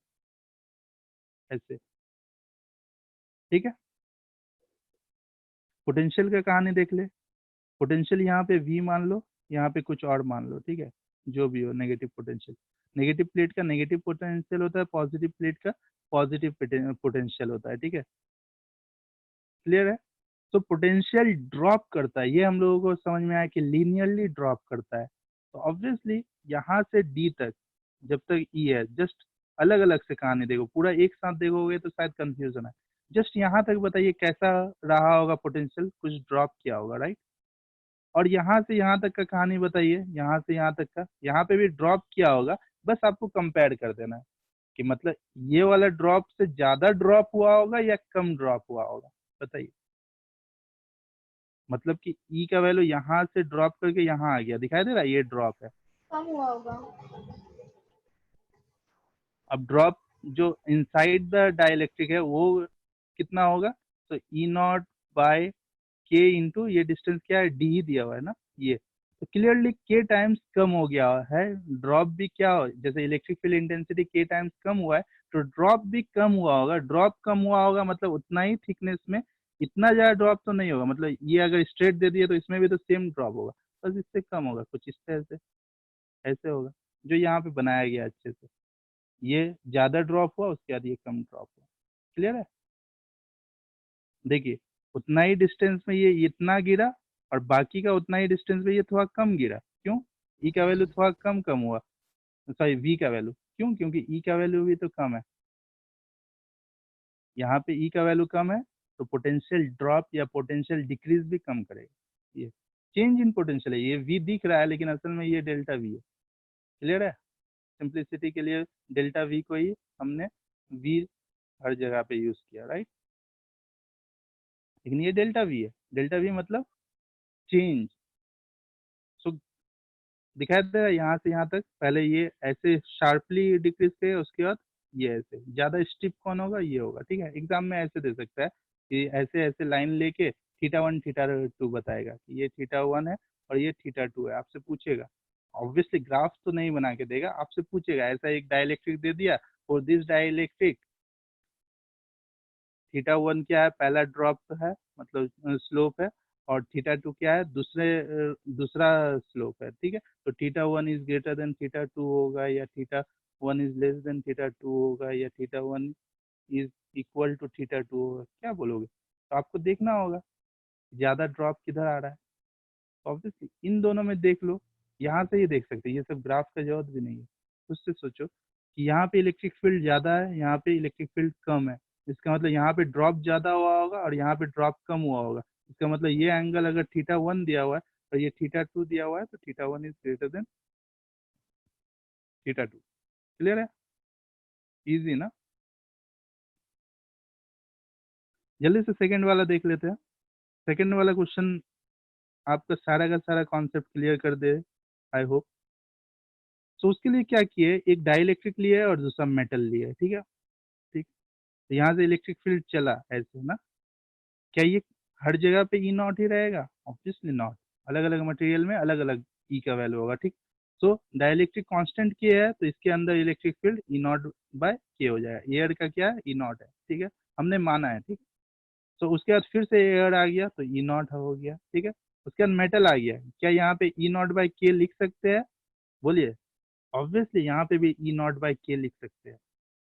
ऐसे, ठीक है। पोटेंशियल का कहानी देख ले। पोटेंशियल यहाँ पे वी मान लो, यहाँ पे कुछ और मान लो, ठीक है। जो भी हो, नेगेटिव पोटेंशियल, नेगेटिव प्लेट का नेगेटिव पोटेंशियल होता है, पॉजिटिव प्लेट का पॉजिटिव पोटेंशियल होता है, ठीक है। क्लियर है। तो पोटेंशियल ड्रॉप करता है, ये हम लोगों को समझ में आया कि लीनियरली ड्रॉप करता है। तो ऑब्वियसली यहाँ से डी तक जब तक ई है, जस्ट अलग अलग से कहानी देखो, पूरा एक साथ देखोगे तो शायद कंफ्यूजन है। जस्ट यहाँ तक बताइए कैसा रहा होगा पोटेंशियल, कुछ ड्रॉप किया होगा, राइट। और यहाँ से यहाँ तक का कहानी बताइए, यहाँ से यहाँ तक का, यहाँ पे भी ड्रॉप किया होगा, बस आपको कंपेयर कर देना है कि मतलब ये वाला ड्रॉप से ज्यादा ड्रॉप हुआ होगा या कम ड्रॉप हुआ होगा, बताइए। मतलब कि ई का वैल्यू यहाँ से ड्रॉप करके यहाँ आ गया, दिखाई दे रहा है, ये ड्रॉप है। कम हुआ होगा। अब ड्रॉप जो इनसाइड द डाइलेक्ट्रिक है वो कितना होगा, तो ई नॉट बाय के इंटू ये डिस्टेंस क्या है, डी ही दिया हुआ है ना ये, तो क्लियरली के टाइम्स कम हो गया है। ड्रॉप भी क्या हो, जैसे इलेक्ट्रिक फील्ड इंटेंसिटी के टाइम्स कम हुआ है, तो ड्रॉप भी कम हुआ होगा। ड्रॉप कम हुआ होगा मतलब उतना ही थिकनेस में, इतना ज्यादा ड्रॉप तो नहीं होगा, मतलब ये अगर स्ट्रेट दे दिए तो इसमें भी तो सेम ड्रॉप होगा, बस इससे कम होगा, कुछ इस तरह से ऐसे होगा, जो यहाँ पे बनाया गया अच्छे से। ये ज्यादा ड्रॉप हुआ, उसके बाद ये कम ड्रॉप हुआ। क्लियर है। देखिए उतना ही डिस्टेंस में ये इतना गिरा और बाकी का उतना ही डिस्टेंस पे ये थोड़ा कम गिरा। क्यों? ई का वैल्यू थोड़ा कम हुआ, सॉरी वी का वैल्यू। क्यों? क्योंकि ई का वैल्यू भी तो कम है, यहाँ पे ई का वैल्यू कम है, तो पोटेंशियल ड्रॉप या पोटेंशियल डिक्रीज भी कम करेगा। ये चेंज इन पोटेंशियल है, ये वी दिख रहा है लेकिन असल में ये डेल्टा वी है। क्लियर है? सिंप्लिसिटी के लिए डेल्टा वी को ही हमने वी हर जगह पे यूज किया, राइट? लेकिन ये डेल्टा वी है, डेल्टा वी मतलब चेंज। सो दिखाई दे रहा है यहाँ से यहाँ तक, पहले ये ऐसे शार्पली डिक्रीज किया, उसके बाद ये ऐसे ज्यादा स्टिप कौन होगा, ये होगा। ठीक है, एग्जाम में ऐसे दे सकता है कि ऐसे ऐसे लाइन लेके थीटा 1 थीटा 2 बताएगा कि ये थीटा 1 है और ये थीटा 2 है, आपसे पूछेगा। ऑब्वियसली ग्राफ तो नहीं बना के देगा, आपसे पूछेगा ऐसा एक डाइलेक्ट्रिक दे दिया, और दिस डाइलेक्ट्रिक थीटा 1 क्या है, पहला ड्रॉप है मतलब स्लोप है, और थीटा 2 क्या है, दूसरा स्लोप है। ठीक है, तो theta 1 is greater than theta 2 होगा, या theta 1 is less than theta 2 होगा, या theta 1 is equal to theta 2 होगा। क्या बोलोगे? तो आपको देखना होगा ज्यादा ड्रॉप किधर आ रहा है। ऑब्वियसली इन दोनों में देख लो, यहाँ से ही देख सकते हैं, ये सब ग्राफ का जरूरत भी नहीं है। उससे सोचो कि यहाँ पे इलेक्ट्रिक फील्ड ज्यादा है, यहाँ पे इलेक्ट्रिक फील्ड कम है, इसका मतलब यहाँ पे ड्रॉप ज्यादा हुआ होगा और यहाँ पे ड्रॉप कम हुआ होगा। इसका मतलब ये एंगल अगर थीटा 1 दिया हुआ है और ये थीटा 2 दिया हुआ है, तो theta 1 is greater than theta 2। Clear है? इजी ना? जल्दी से सेकंड वाला देख लेते हैं। सेकंड वाला क्वेश्चन आपका सारा का सारा कॉन्सेप्ट क्लियर कर दे, आई होप। सो उसके लिए क्या किए, एक डाइलेक्ट्रिक लिया है और दूसरा मेटल लिया है। ठीक है, ठीक। तो यहाँ से इलेक्ट्रिक फील्ड चला ऐसे ना, क्या ये हर जगह पे ई नॉट ही रहेगा? ऑब्वियसली नॉट, अलग अलग मटेरियल में अलग अलग ई का वैल्यू होगा। ठीक, सो डाइलेक्ट्रिक कांस्टेंट के है, तो इसके अंदर electric field E naught by K हो जाएगा। एयर का क्या है, ई नॉट है। ठीक है, हमने माना है। ठीक, तो उसके बाद फिर से एयर आ गया तो ई नॉट हो गया। ठीक है, उसके बाद मेटल आ गया, क्या यहाँ पे ई नॉट बाय के लिख सकते हैं? बोलिए। ऑब्वियसली यहाँ पे भी ई नॉट बाय के लिख सकते हैं,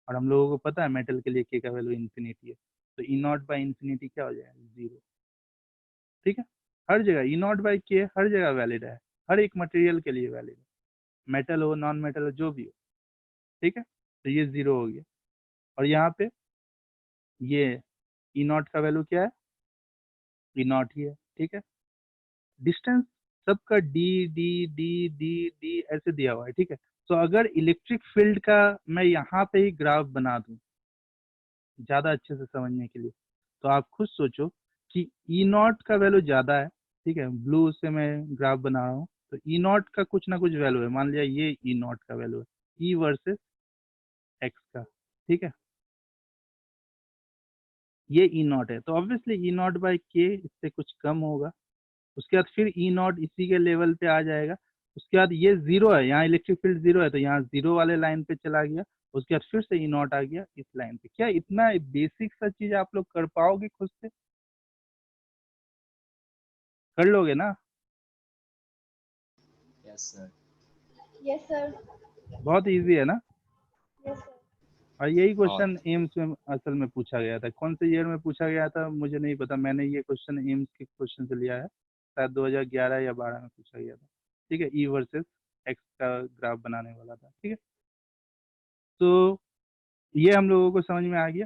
और हम लोगों को पता है मेटल के लिए के का वैल्यू इन्फिनिटी है, तो ई नॉट बाय इन्फिनिटी क्या हो जाएगा, 0। ठीक है, हर जगह ई नॉट बाय के हर जगह वैलिड है, हर एक मटेरियल के लिए वैलिड है, मेटल हो नॉन मेटल हो जो भी हो। ठीक है, तो ये 0 हो गया, और यहाँ पे ये ई नॉट का वैल्यू क्या है, ई नॉट ही है। ठीक है, डिस्टेंस सबका D D D D D ऐसे दिया हुआ है। ठीक है, तो अगर इलेक्ट्रिक फील्ड का मैं यहाँ पे ही ग्राफ बना दूं ज्यादा अच्छे से समझने के लिए, तो आप खुद सोचो कि ई नॉट का वैल्यू ज्यादा है। ठीक है, ब्लू से मैं ग्राफ बना रहा हूँ, तो ई नॉट का कुछ ना कुछ वैल्यू है, मान लिया ये ई नॉट का वैल्यू है, ई वर्सेस एक्स का। ठीक है, ये ई नॉट है, तो ऑब्वियसली ई नॉट बाई के इससे कुछ कम होगा। उसके बाद फिर ई नॉट इसी के लेवल पे आ जाएगा। उसके बाद ये 0 है, यहाँ इलेक्ट्रिक फील्ड 0 है, तो यहाँ 0 वाले लाइन पे चला गया। उसके बाद फिर से ई नॉट आ गया इस लाइन पे। क्या इतना बेसिक सा चीज आप लोग कर पाओगे खुद से? कर लोगे ना? Yes sir. Yes, sir. बहुत इजी है ना? Yes, sir. और यही बहुत। क्वेश्चन एम्स में असल में पूछा गया था। कौन से ईयर में पूछा गया था मुझे नहीं पता, मैंने ये क्वेश्चन एम्स के क्वेश्चन से लिया है, शायद 2011 या 12 में पूछा गया था। ठीक है, ई वर्सेस एक्स का ग्राफ बनाने वाला था। ठीक है, तो ये हम लोगों को समझ में आ गया।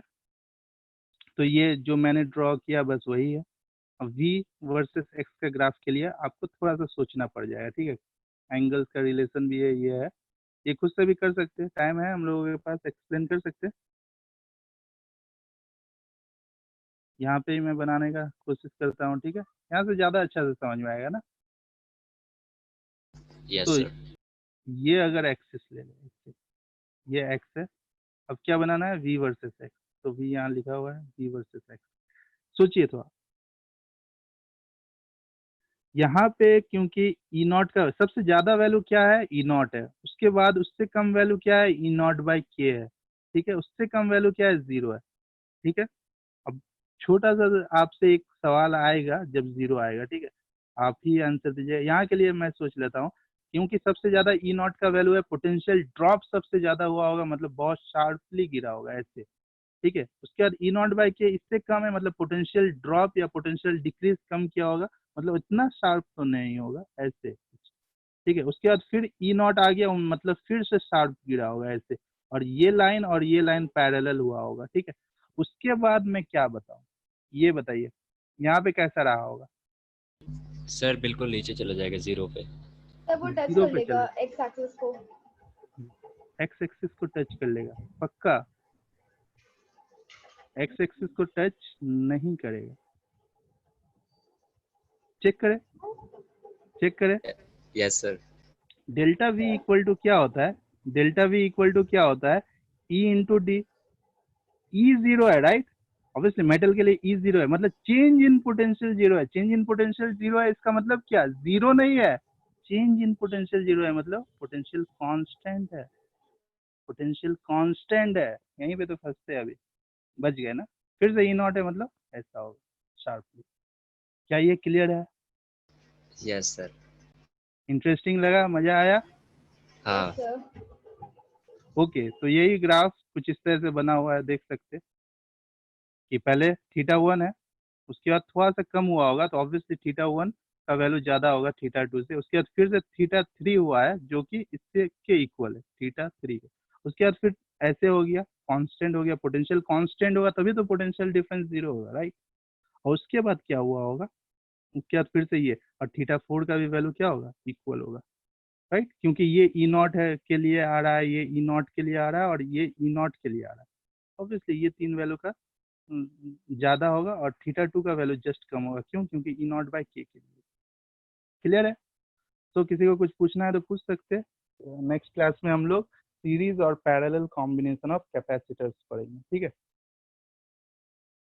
तो ये जो मैंने ड्रॉ किया बस वही है। अब v वर्सेस x के ग्राफ के लिए आपको थोड़ा सा सोचना पड़ जाएगा। ठीक है, एंगल्स का रिलेशन भी है, ये है, ये खुद से भी कर सकते हैं, टाइम है हम लोगों के पास, एक्सप्लेन कर सकते हैं। यहाँ पे ही मैं बनाने का कोशिश करता हूँ। ठीक है, यहाँ से ज़्यादा अच्छा से समझ में आएगा ना। यस तो सर। ये अगर एक्सिस ले लें, ये एक्स है, अब क्या बनाना है, v वर्सेस एक्स, तो v यहाँ लिखा हुआ है, v वर्सेस एक्स। सोचिए थोड़ा, यहाँ पे क्योंकि ई नॉट का सबसे ज्यादा वैल्यू क्या है, ई नॉट है, उसके बाद उससे कम वैल्यू क्या है, ई नॉट बाई के है। ठीक है, उससे कम वैल्यू क्या है, 0 है। ठीक है, अब छोटा सा आपसे एक सवाल आएगा जब 0 आएगा। ठीक है, आप ही आंसर दीजिए। यहाँ के लिए मैं सोच लेता हूँ, क्योंकि सबसे ज्यादा ई नॉट का वैल्यू है, पोटेंशियल ड्रॉप सबसे ज्यादा हुआ होगा, मतलब बहुत शार्पली गिरा होगा ऐसे। ठीक है, उसके बाद ई नॉट बाई के इससे कम है, मतलब पोटेंशियल ड्रॉप या पोटेंशियल डिक्रीज कम किया होगा, मतलब इतना शार्प तो नहीं होगा ऐसे, ठीक है। उसके बाद फिर ई नॉट आ गया, मतलब फिर से शार्प गिरा होगा ऐसे, और ये लाइन पैरेलल हुआ होगा, ठीक है। उसके बाद मैं क्या बताऊं, ये बताइए यहाँ पे कैसा रहा होगा। सर बिल्कुल नीचे चला जाएगा जीरो पे। तब वो टच जीरो कर पे लेगा चले, एक्स एक्सिस को। एक्स एक्सिस को टच कर लेगा पक्का? एक्स एक्सिस को टच नहीं करेगा, चेक करें, चेक करें। Yes sir. Delta V equal to क्या होता है, डेल्टा वी इक्वल टू क्या होता है, ई इंटू डी। ई जीरो है राइट, ऑब्वियसली मेटल के लिए ई जीरो है, मतलब चेंज इन पोटेंशियल जीरो है। चेंज इन पोटेंशियल जीरो है, इसका मतलब क्या, जीरो नहीं है, चेंज इन पोटेंशियल जीरो है, मतलब पोटेंशियल कांस्टेंट है, पोटेंशियल कांस्टेंट है। यहीं पे तो फंसते हैं अभी, बच गए ना। फिर से ई नॉट है, मतलब ऐसा होगा शार्पली। क्या ये क्लियर है? Yes sir. इंटरेस्टिंग लगा, मजा आया? हाँ। सर ओके, तो यही ग्राफ कुछ इस तरह से बना हुआ है, देख सकते हैं कि पहले थीटा 1 है, उसके बाद थोड़ा सा कम हुआ होगा, तो ऑब्वियसली थीटा 1 का वैल्यू ज़्यादा होगा थीटा 2 से। उसके बाद फिर से थीटा 3 हुआ है, जो कि इससे के इक्वल है, थीटा 3 है। उसके बाद फिर ऐसे हो गया, कांस्टेंट हो गया, पोटेंशियल कांस्टेंट होगा तभी तो पोटेंशियल डिफरेंस जीरो होगा, राइट। और उसके बाद क्या हुआ होगा, उसके बाद फिर से ये, और थीटा 4 का भी वैल्यू क्या होगा, इक्वल होगा, राइट। क्योंकि ये ई नॉट है के लिए आ रहा है, ये ई नॉट के लिए आ रहा है, और ये ई नॉट के लिए आ रहा है। ऑब्वियसली ये तीन वैल्यू का ज़्यादा होगा, और थीटा 2 का वैल्यू जस्ट कम होगा, क्यों, क्योंकि ई नॉट बाई के लिए। क्लियर है? तो किसी को कुछ पूछना है तो पूछ सकते हैं। नेक्स्ट क्लास में हम लोग सीरीज और पैरेलल कॉम्बिनेशन ऑफ कैपेसिटर्स पढ़ेंगे, ठीक है।